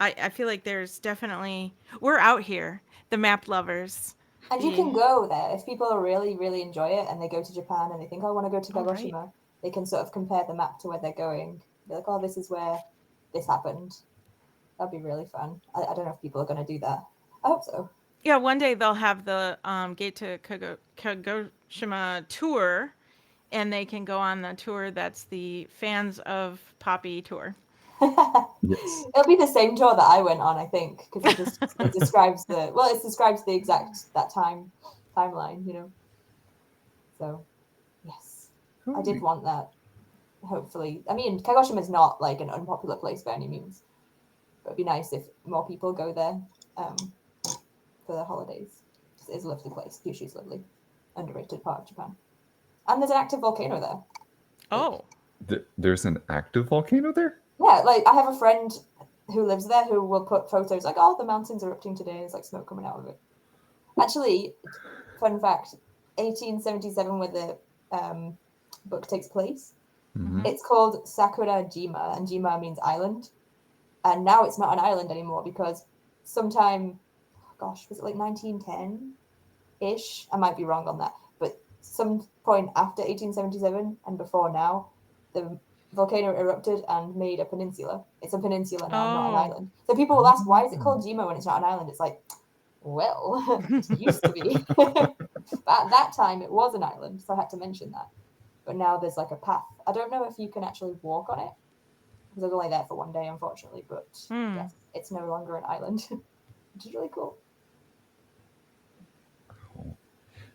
I feel like there's definitely we're out here, the map lovers. And you can go there if people really, really enjoy it and they go to Japan and they think, oh, I want to go to Oh, right. Kagoshima. They can sort of compare the map to where they're going. Be like, oh, this is where this happened. That'd be really fun. I don't know if people are going to do that. I hope so. Yeah, one day they'll have the Gate to Kagoshima tour, and they can go on the tour that's the Fans of Poppy tour. Yes. It'll be the same tour that I went on, I think, because it describes the exact timeline. So yes, I did want that. Hopefully, I mean, Kagoshima is not like an unpopular place by any means, but it'd be nice if more people go there for the holidays. It's a lovely place. Kyushu's lovely, underrated part of Japan, and there's an active volcano there. Oh. There's an active volcano there? Yeah, like I have a friend who lives there who will put photos like, oh, the mountain's erupting today. There's like smoke coming out of it. Actually, fun fact: 1877, where the book takes place, it's called Sakura Jima, and Jima means island. And now it's not an island anymore because sometime, gosh, was it like 1910-ish? I might be wrong on that, but some point after 1877 and before now, the volcano erupted and made a peninsula. It's a peninsula now, not an island. So people will ask, why is it called Jima when it's not an island? It's like, well, it used to be. But at that time, it was an island, so I had to mention that. But now there's like a path. I don't know if you can actually walk on it, because I was only there for one day, unfortunately. But yes, it's no longer an island, which is really cool.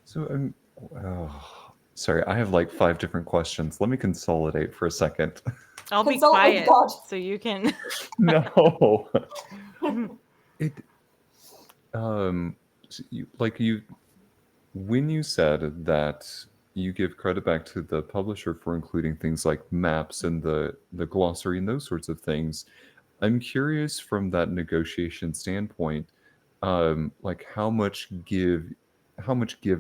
So, sorry, I have like 5 different questions. Let me consolidate for a second. I'll be Consult with quiet God. so you can. No. It when you said that you give credit back to the publisher for including things like maps and the glossary and those sorts of things, I'm curious from that negotiation standpoint, like how much give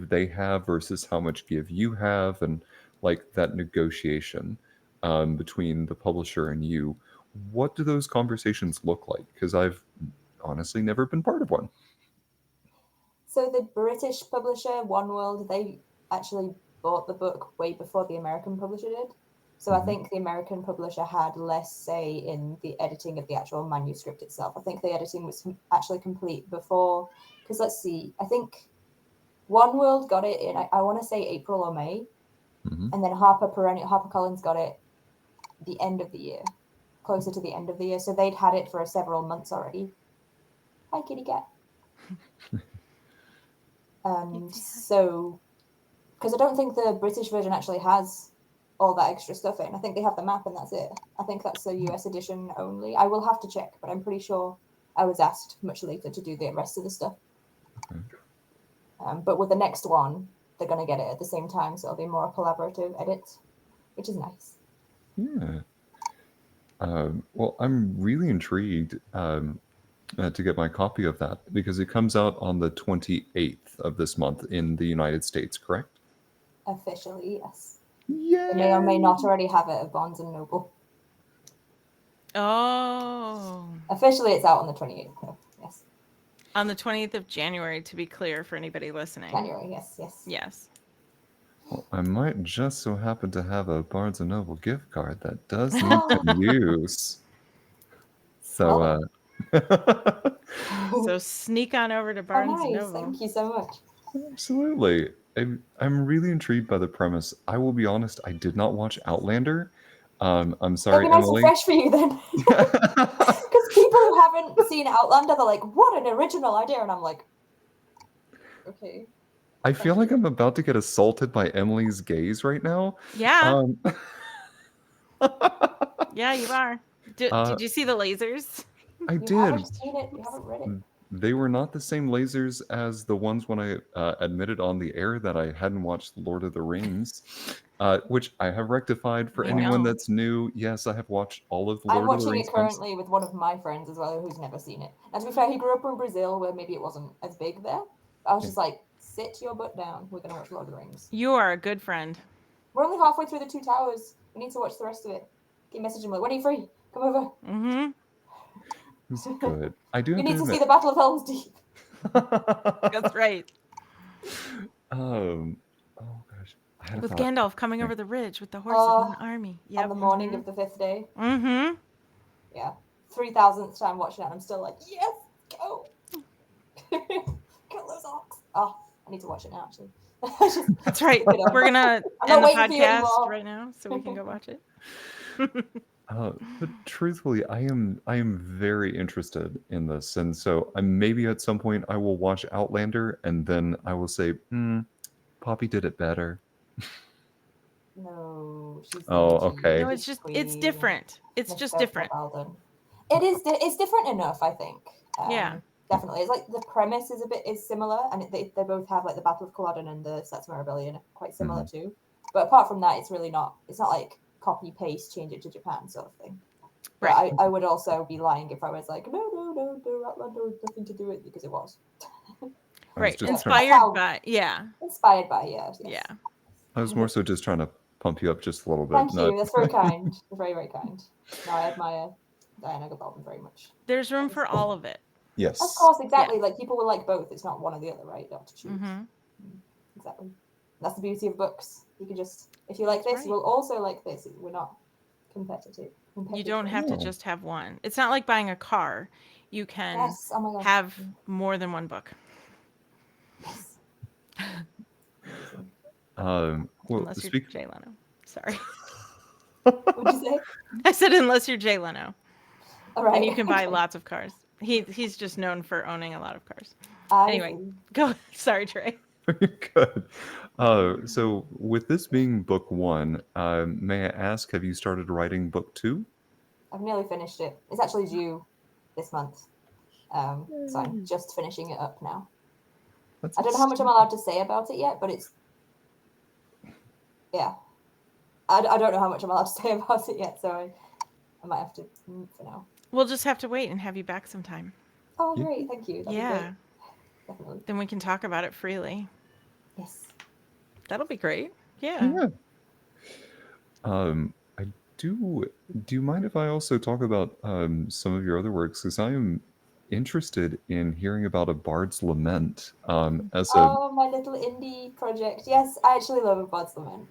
they have versus how much give you have, and like that negotiation between the publisher and you. What do those conversations look like? Because I've honestly never been part of one. So the British publisher, One World, they actually bought the book way before the American publisher did. So I think the American publisher had less say in the editing of the actual manuscript itself. I think the editing was actually complete before, because let's see, I think One World got it in, I want to say April or May, Mm-hmm. And then HarperCollins got it the end of the year, closer to the end of the year. So they'd had it for several months already. Hi, kitty cat. So, because I don't think the British version actually has all that extra stuff in. I think they have the map and that's it. I think that's the US edition only. I will have to check, but I'm pretty sure I was asked much later to do the rest of the stuff. Okay. But with the next one, they're going to get it at the same time, so it'll be more collaborative edits, which is nice. Yeah. Well, I'm really intrigued to get my copy of that because it comes out on the 28th of this month in the United States, correct? Officially, yes. Yeah. They may or may not already have it at Barnes & Noble. Oh. Officially, it's out on the 28th, though. Yes. On the 20th of January, to be clear for anybody listening. January, yes. Yes. Well, I might just so happen to have a Barnes & Noble gift card that does need some use. So, So sneak on over to Barnes & Noble. Thank you so much. Absolutely. I'm really intrigued by the premise. I will be honest, I did not watch Outlander. I'm sorry, It'll be nice Emily. and fresh for you then. Because people who haven't seen Outlander, they're like, what an original idea. And I'm like, okay. I feel like I'm about to get assaulted by Emily's gaze right now. Yeah. Yeah, you are. Did you see the lasers? I You haven't did. seen it. You haven't read it. They were not the same lasers as the ones when I admitted on the air that I hadn't watched Lord of the Rings, which I have rectified for We anyone know. that's new. Yes, I have watched all of the I'm Lord of the watching Rings it films. currently with one of my friends as well, who's never seen it. And to be fair, he grew up in Brazil, where maybe it wasn't as big there. I was just like, sit your butt down. We're going to watch Lord of the Rings. You are a good friend. We're only halfway through the Two Towers. We need to watch the rest of it. Keep messaging me, when are you free? Come over. Mm-hmm. It's good. I do You have need to to admit. see the Battle of Helm's Deep. That's right. Oh gosh. I had a With thought. Gandalf coming over the ridge with the horses and the army. Yep. On the morning of the 5th day. Mm-hmm. Yeah. 3,000th time watching it, and I'm still like, yes, go. Kill those orcs. Oh, I need to watch it now, actually. That's right. We're going to end the podcast right now so we can go watch it. But truthfully, I am very interested in this, and so maybe at some point I will watch Outlander, and then I will say, Poppy did it better. No, she's okay. No, it's different. It's just different. It's different enough, I think. Yeah. Definitely. It's like the premise is similar, and they both have like the Battle of Culloden and the Satsuma Rebellion quite similar too. But apart from that, it's not like copy paste, change it to Japan sort of thing. Right. But I would also be lying if I was like, no, Outlander has nothing to do with it, because it was. Right. Inspired by, yeah. Yes. Yeah. I was more so just trying to pump you up just a little bit. Thank you. That's very kind. Very, very kind. No, I admire Diana Gabaldon very much. There's room for all of it. Yes. Of course, exactly. Yeah. Like, people will like both. It's not one or the other, right? You have to choose. Mm-hmm. Exactly. That's the beauty of books. You can just, if you like this, you will also like this. We're not competitive. You don't have to just have one. It's not like buying a car. You can have more than one book. Yes. Unless you're Jay Leno. Sorry. What'd you say? I said unless you're Jay Leno. All right. And you can buy lots of cars. He's just known for owning a lot of cars. Anyway, go. Sorry, Trey. Good. So with this being book 1, may I ask, have you started writing book 2? I've nearly finished it. It's actually due this month. So I'm just finishing it up now. I don't know how much I'm allowed to say about it yet, but it's... Yeah. I don't know how much I'm allowed to say about it yet, so I might have to for now. We'll just have to wait and have you back sometime. Oh, great. Thank you. That'd be great. Definitely. Then we can talk about it freely. Yes. That'll be great. Yeah. Do you mind if I also talk about some of your other works? Because I am interested in hearing about A Bard's Lament. My little indie project. Yes, I actually love A Bard's Lament.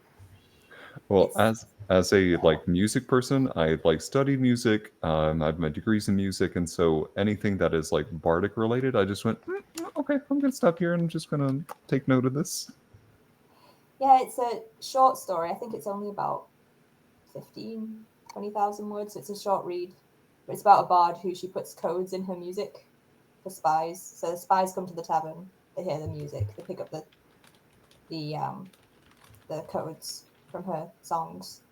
Well, as a music person, I studied music. I have my degrees in music, and so anything that is bardic related, I just went, okay, I'm gonna stop here and I'm just gonna take note of this. Yeah, it's a short story. I think it's only about 20,000 words, so it's a short read. But it's about a bard who she puts codes in her music for spies. So the spies come to the tavern, they hear the music, they pick up the the codes from her songs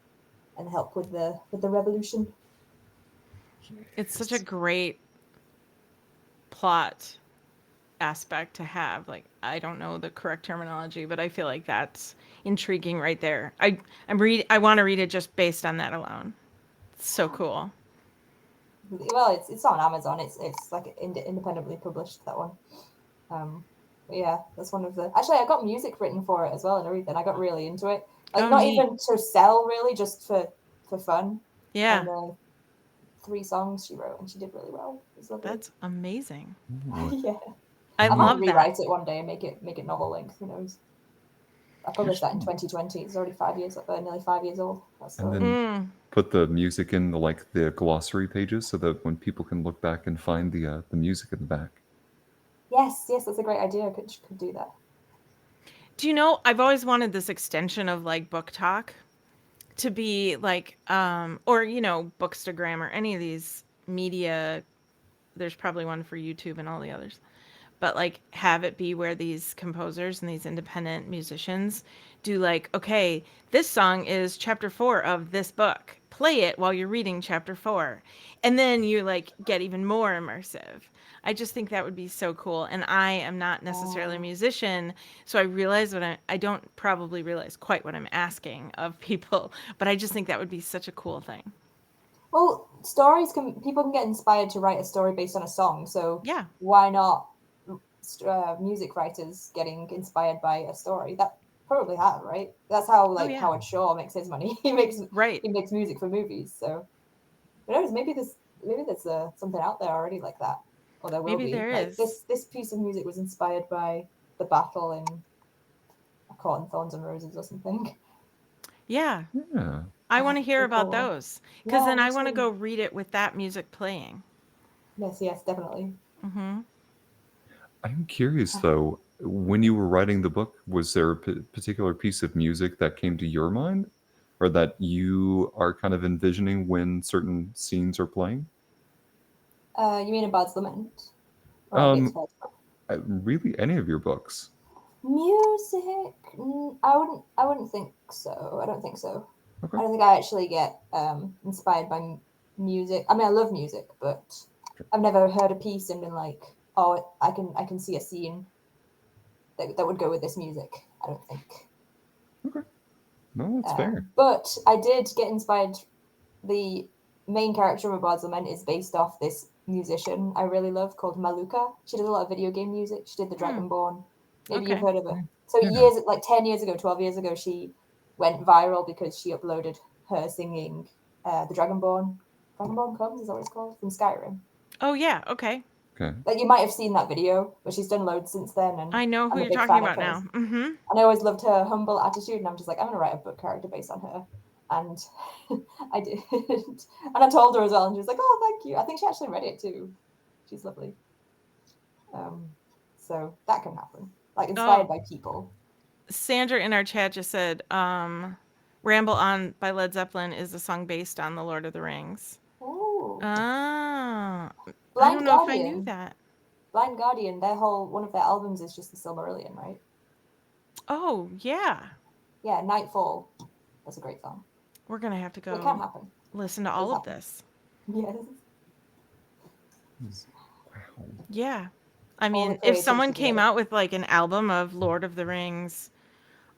and help with the revolution. It's such a Yes. great plot aspect to have. Like, I don't know the correct terminology, but I feel like that's intriguing right there. I want to read it just based on that alone. It's so cool. Well, it's on Amazon. It's like independently published, that one. Um, but yeah, that's one of the. Actually, I got music written for it as well and everything. I got really into it. Like Oh, not neat. even to sell, really, just for fun. Yeah, And 3 songs she wrote, and she did really well. It was lovely. that's amazing. Ooh. Yeah, I I might love that. rewrite it one day and make it novel length. Who knows? I published that in 2020. It's already 5 years, nearly 5 years old. That And story. then Mm. put the music in the glossary pages so that when people can look back and find the music in the back. Yes, yes, that's a great idea. I could do that. Do you know, I've always wanted this extension of like book talk to be like, or, Bookstagram or any of these media. There's probably one for YouTube and all the others. But like have it be where these composers and these independent musicians do like, okay, this song is chapter 4 of this book, play it while you're reading chapter 4, and then you like get even more immersive. I just think that would be so cool, and I am not necessarily a Uh, musician, so I realize I don't probably realize quite what I'm asking of people, but I just think that would be such a cool thing. well, stories can people can get inspired to write a story based on a song. So Yeah. why not music writers getting inspired by a story? That probably have, right? That's how Oh like yeah. Howard Shaw makes his money. Right. He makes music for movies. So who knows? Maybe there's something out there already like that, or there will Maybe be. there Like is. this piece of music was inspired by the battle in Caught in Thorns and Roses or something. Yeah. Yeah. I want Oh, to hear so about cool. those because Yeah, then me I want to too. go read it with that music playing. Yes, yes, definitely. Mm-hmm. I'm curious though, when you were writing the book, was there a particular piece of music that came to your mind or that you are kind of envisioning when certain scenes are playing? You mean a Bard's Lament or a Gates Um, Flight? really, any of your books? Music? I wouldn't think so. I don't think so. Okay. I don't think I actually get inspired by music. I mean, I love music, but I've never heard a piece and been like, oh, I can see a scene that would go with this music. I don't think. Okay. No, that's fair. But I did get inspired. The main character of A Bard's Lament is based off this musician I really love called Maluka. She does a lot of video game music. She did the Hmm. Dragonborn. Maybe you've Okay. heard of her. Mm. So Yeah. years, like 10 years ago, 12 years ago, she went viral because she uploaded her singing the Dragonborn. Dragonborn comes is that what it's called from Skyrim. Oh yeah. Okay. Okay. Like you might have seen that video, but she's done loads since then, and I know who I'm a you're big talking fan of about hers. now. Mm-hmm. And I always loved her humble attitude, and I'm just like, I'm gonna write a book character based on her. And I did. And I told her as well, and she was like, oh, thank you. I think she actually read it too. She's lovely. Um, so that can happen. Like inspired Oh, by people. Sandra in our chat just said, "Ramble On" by Led Zeppelin is a song based on The Lord of the Rings. Oh, Ah, I don't Blind know if I knew Guardian. that. Blind Guardian, their whole one of their albums is just the Silmarillion, right? Oh yeah, Yeah, Nightfall. That's a great song. we're gonna have to So it can go happen. listen to It does all of happen. this. Yes. Wow. Yeah. I All the mean, if creativity someone came together. out with like an album of Lord of the Rings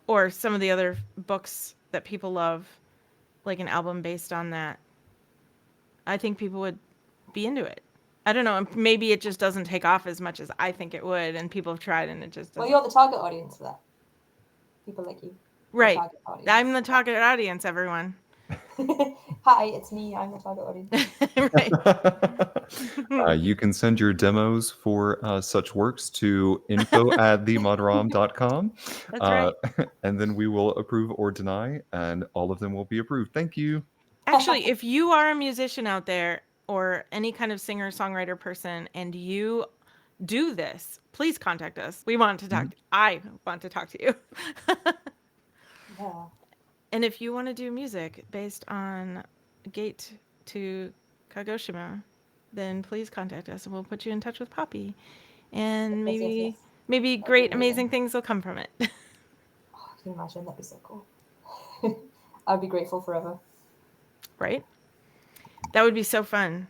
or some of the other books that people love, like an album based on that, I think people would be into it. I don't know. Maybe it just doesn't take off as much as I think it would, and people have tried and it just Well, doesn't. you're the target audience for that. People like you. The Right. target audience. I'm the target audience, everyone. Hi, it's me. I'm the target audience. Right. You can send your demos for such works to info@themodram.com, That's right. and then we will approve or deny, and all of them will be approved. Thank you. Actually, if you are a musician out there or any kind of singer songwriter person and you do this, please contact us. We want to talk. Mhm. I want to talk to you. Yeah. And if you want to do music based on Gate to Kagoshima, then please contact us and we'll put you in touch with Poppy. And Yes, yes, maybe yes. maybe That'd be great amazing. amazing things will come from it. Oh, can you imagine? That'd be so cool. I'd be grateful forever. Right? That would be so fun.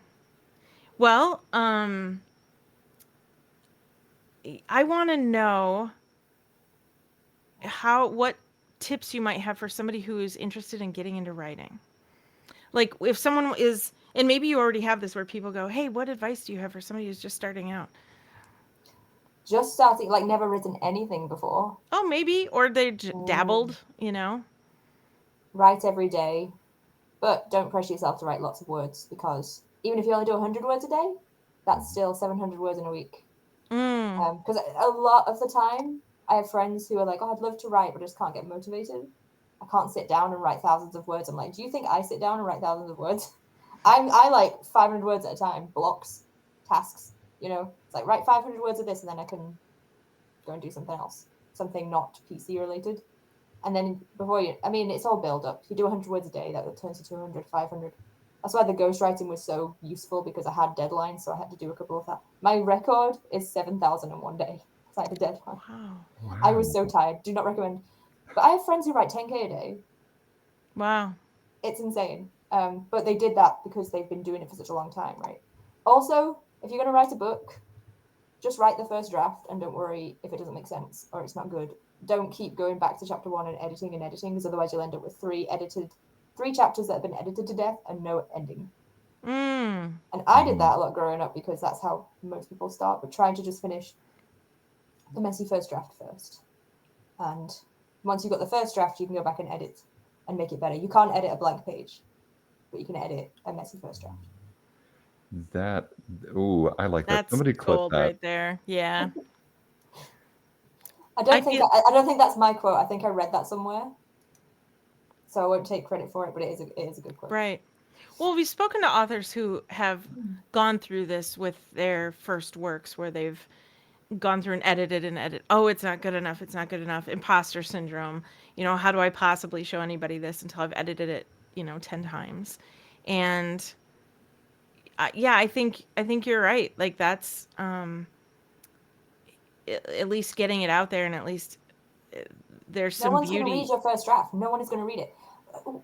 Well, I want to know what tips you might have for somebody who is interested in getting into writing. Like if someone is, and maybe you already have this where people go, "Hey, what advice do you have for somebody who's just starting out?" Just starting, like never written anything before. Oh, maybe, or they Mm. dabbled, you know. Write every day, but don't pressure yourself to write lots of words because even if you only do 100 words a day, that's Mhm. still 700 words in a week. Mm. Because a lot of the time, I have friends who are like, "Oh, I'd love to write, but I just can't get motivated. I can't sit down and write thousands of words." I'm like, "Do you think I sit down and write thousands of words? I like 500 words at a time, blocks, tasks. You know, it's like write 500 words of this, and then I can go and do something else, something not PC related." And then before you, I mean, it's all build up. You do 100 words a day, that turns to 200, 500. That's why the ghostwriting was so useful because I had deadlines, so I had to do a couple of that. My record is 7,000 in one day because I had a deadline. Wow. I was Wow. so tired. Do not recommend. But I have friends who write 10K a day. Wow. It's insane. But they did that because they've been doing it for such a long time, right? Also, if you're going to write a book, just write the first draft and don't worry if it doesn't make sense or it's not good. Don't keep going back to chapter one and editing because otherwise you'll end up with three chapters that have been edited to death and no ending. Mm. And I did Mhm. that a lot growing up because that's how most people start, but trying to just finish the messy first draft first. And once you've got the first draft, you can go back and edit and make it better. You can't edit a blank page, but you can edit a messy first draft. That, oh, I like that. That's Somebody clip gold that. right there. Yeah. I I don't think feel I don't think that's my quote. I think I read that somewhere, so I won't take credit for it. But it is a good quote. right. Well, we've spoken to authors who have gone through this with their first works where they've gone through and edited and edit. Oh, it's not good enough. It's not good enough. Imposter syndrome. You know, how do I possibly show anybody this until I've edited it, 10 times? And yeah, I think you're right. Like that's at least getting it out there and at least uh, there's No some one's going to read beauty. your first draft. No one is going to read it.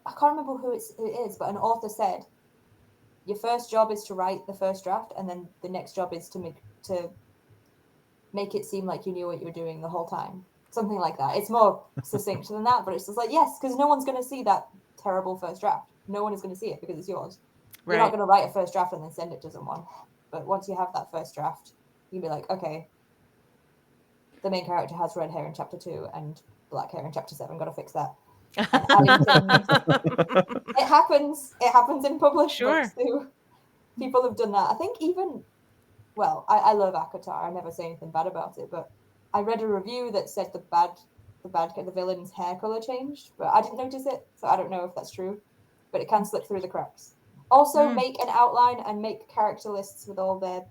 I can't remember who it is, but an author said your first job is to write the first draft, and then the next job is to make it seem like you knew what you were doing the whole time. Something like that. It's more succinct than that, but it's just like, yes, because no one's going to see that terrible first draft. No one is going to see it because it's yours. You're not Right. going to write a first draft and then send it to someone. But once you have that first draft, you can be like, okay, the main character has red hair in chapter 2 and black hair in chapter 7. Got to fix that. And adding things. It happens. It happens in published books Sure. too. People have done that. I think even, well, I love Akatar. I never say anything bad about it, but I read a review that said the villain's hair color changed, but I didn't notice it, so I don't know if that's true. But it can slip through the cracks. Also, Mm. make an outline and make character lists with all their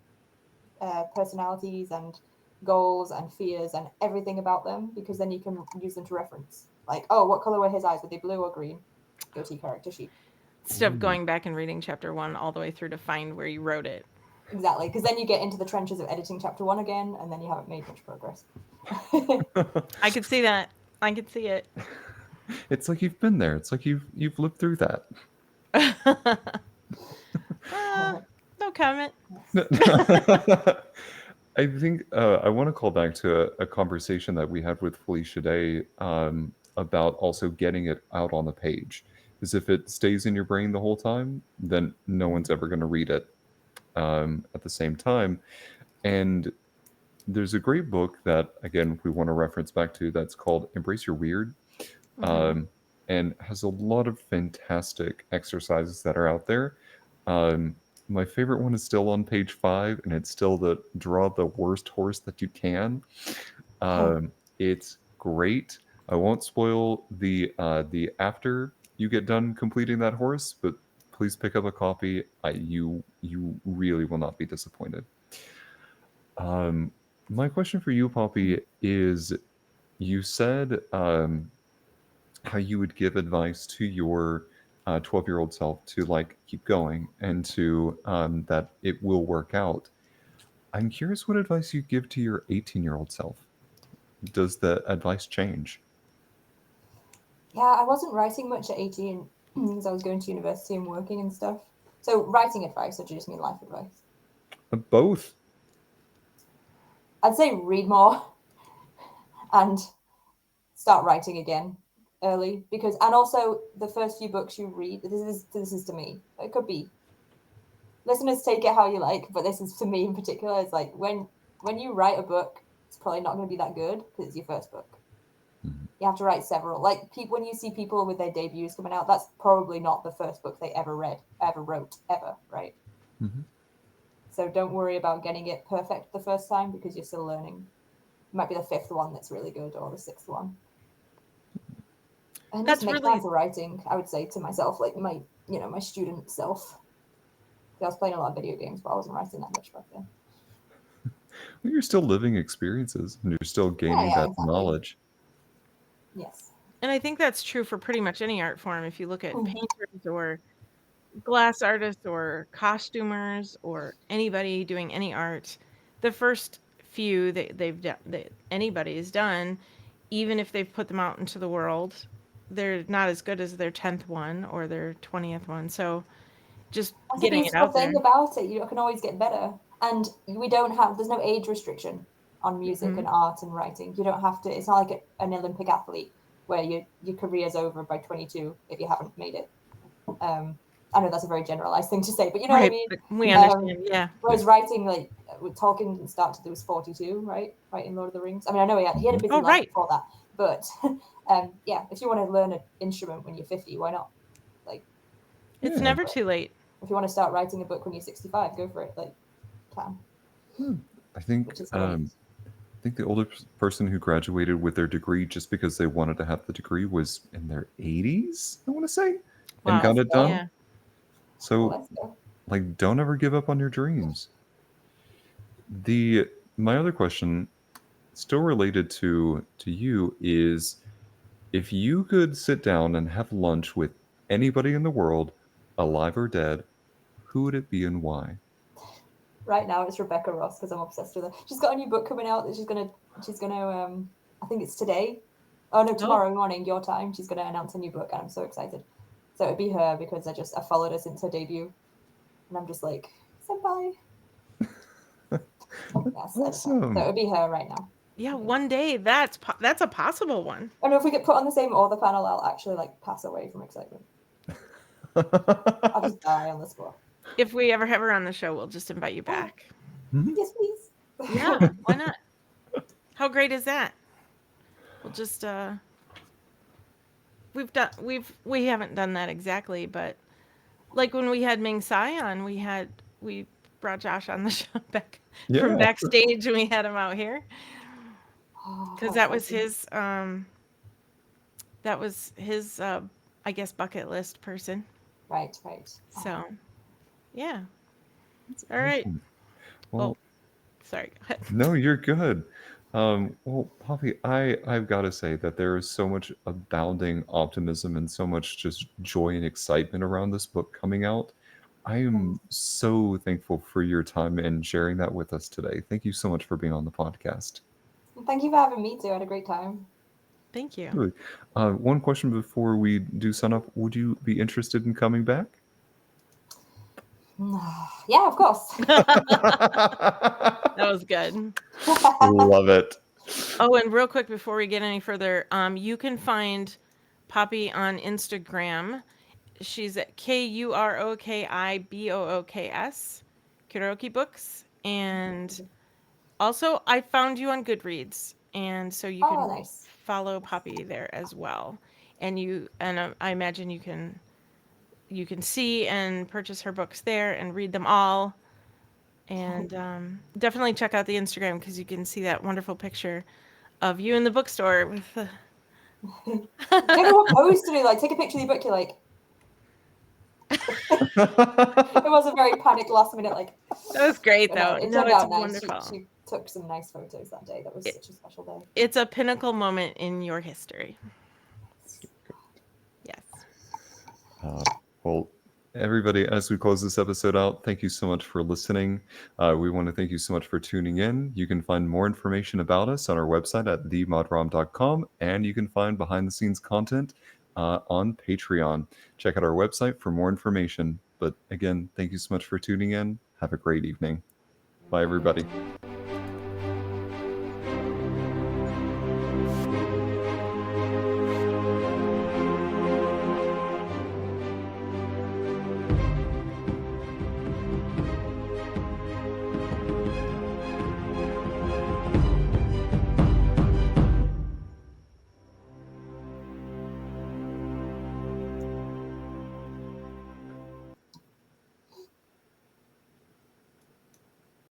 personalities and goals and fears and everything about them, because then you can use them to reference. Like, oh, what color were his eyes? Were they blue or green? Go to your character sheet. Instead of Ooh. going back and reading chapter 1 all the way through to find where you wrote it. Exactly, because then you get into the trenches of editing chapter 1 again, and then you haven't made much progress. I could see that. I could see it. It's like you've been there. It's like you've lived through that. uh, no comment. I think I want to call back to a conversation that we had with Felicia Day about also getting it out on the page. Because if it stays in your brain the whole time, then no one's ever going to read it at the same time. And there's a great book that, again, we want to reference back to that's called Embrace Your Weird, Hmm. um, and has a lot of fantastic exercises that are out there. Um, my favorite one is still on page 5, and it's still the draw the worst horse that you can. It's great. I won't spoil the after you get done completing that horse, but please pick up a copy. You really will not be disappointed. Um, my question for you, Poppy, is you said how you would give advice to your 12-year-old self to like keep going and to that it will work out. I'm curious what advice you give to your 18-year-old self. Does the advice change? Yeah, I wasn't writing much at 18 because I was going to university and working and stuff. So writing advice, or do you just mean life advice? Both. I'd say read more and start writing again early, because and also the first few books you read, this is to me. It could be listeners take it how you like, but this is to me in particular. It's like when you write a book, it's probably not going to be that good because it's your first book. Mhm. You have to write several. Like people, when you see people with their debuts coming out, that's probably not the first book they ever read, ever wrote, ever, right? Mhm. So don't worry about getting it perfect the first time because you're still learning. It might be the fifth one that's really good or the sixth one. And just That's make time really for writing, I would say to myself, like my student self. I was playing a lot of video games, but I wasn't writing that much back then. Well, you're still living experiences and you're still Yeah, gaining yeah, that exactly. knowledge. Yes. and I think that's true for pretty much any art form. If you look at Mhm. painters or glass artists or costumers or anybody doing any art, the first few that they've done, that anybody's done, even if they've put them out into the world, they're not as good as their 10th one or their 20th one. So just That's the getting it beautiful out thing there. about it. You can always get better. And there's no age restriction on music Mhm. and art and writing. You don't have to, it's not like an Olympic athlete where your career's over by 22 if you haven't made it. I know that's a very generalized thing to say, but you know what I Right. mean? But we Um, understand. Yeah. Yeah. whereas writing, like with Tolkien didn't start till he was 42, right? Writing Lord of the Rings. I mean, I know he had a Mhm. busy Oh, life right. before that, but yeah, if you want to learn an instrument when you're 50, why not? Like, It's Yeah. never too late. if you want to start writing a book when you're 65, go for it. Like, can, Hmm. I think which is great. I think the oldest person who graduated with their degree just because they wanted to have the degree was in their 80s, I want to say, and Wow. got Let's it go. done. Yeah. So, Let's go. like, don't ever give up on your dreams. The My other question, still related to you, is if you could sit down and have lunch with anybody in the world, alive or dead, who would it be and why? Right now, it's Rebecca Ross because I'm obsessed with her. She's got a new book coming out that she's gonna I think it's today. Oh no, Oh, tomorrow morning your time. She's gonna announce a new book, and I'm so excited. So it'd be her because I followed her since her debut, and I'm just like senpai. Yes, anytime. So Awesome. it'd be her right now. yeah. I think. One day that's a possible one. I know if we get put on the same author panel, I'll actually like pass away from excitement. I'll just die on the spot. If we ever have her on the show, we'll just invite you Oh, back. Mhm. yes, please. Yeah. Why not? How great is that? We'll just we haven't done that exactly, but like when we had Ming Sai on, we brought Josh on the show back from Yeah. backstage and we had him out here Oh, because how exciting. that was his I guess bucket list person. Right, right. Oh, So yeah. That's All right. awesome. Oh, Well, sorry. Go ahead. no, you're good. Well, Poppy, I've got to say that there is so much abounding optimism and so much just joy and excitement around this book coming out. I am so thankful for your time and sharing that with us today. Thank you so much for being on the podcast. thank you for having me too. I had a great time. Thank you. Really. One question before we do sign up. Would you be interested in coming back? Yeah, of course. That was good. Love it. Oh, and real quick before we get any further, you can find Poppy on Instagram. She's at KUROKIBOOKS, Kuroki Books. And also, I found you on Goodreads. And so you Oh, can nice. follow Poppy there as well. I imagine you can see and purchase her books there and read them all. And definitely check out the Instagram because you can see that wonderful picture of you in the bookstore with the. Do you know what pose to do? Like, take a picture of your book. You're like, it was a very panic last minute. Like, That was great, but no, though. it No, turned it's out nice. She wonderful. she took some nice photos that day. That was It, such a special day. it's a pinnacle moment in your history. Well, everybody, as we close this episode out, thank you so much for listening. We want to thank you so much for tuning in. You can find more information about us on our website at themodrom.com, and you can find behind the scenes content on Patreon. Check out our website for more information. But again, thank you so much for tuning in. Have a great evening. Bye, everybody.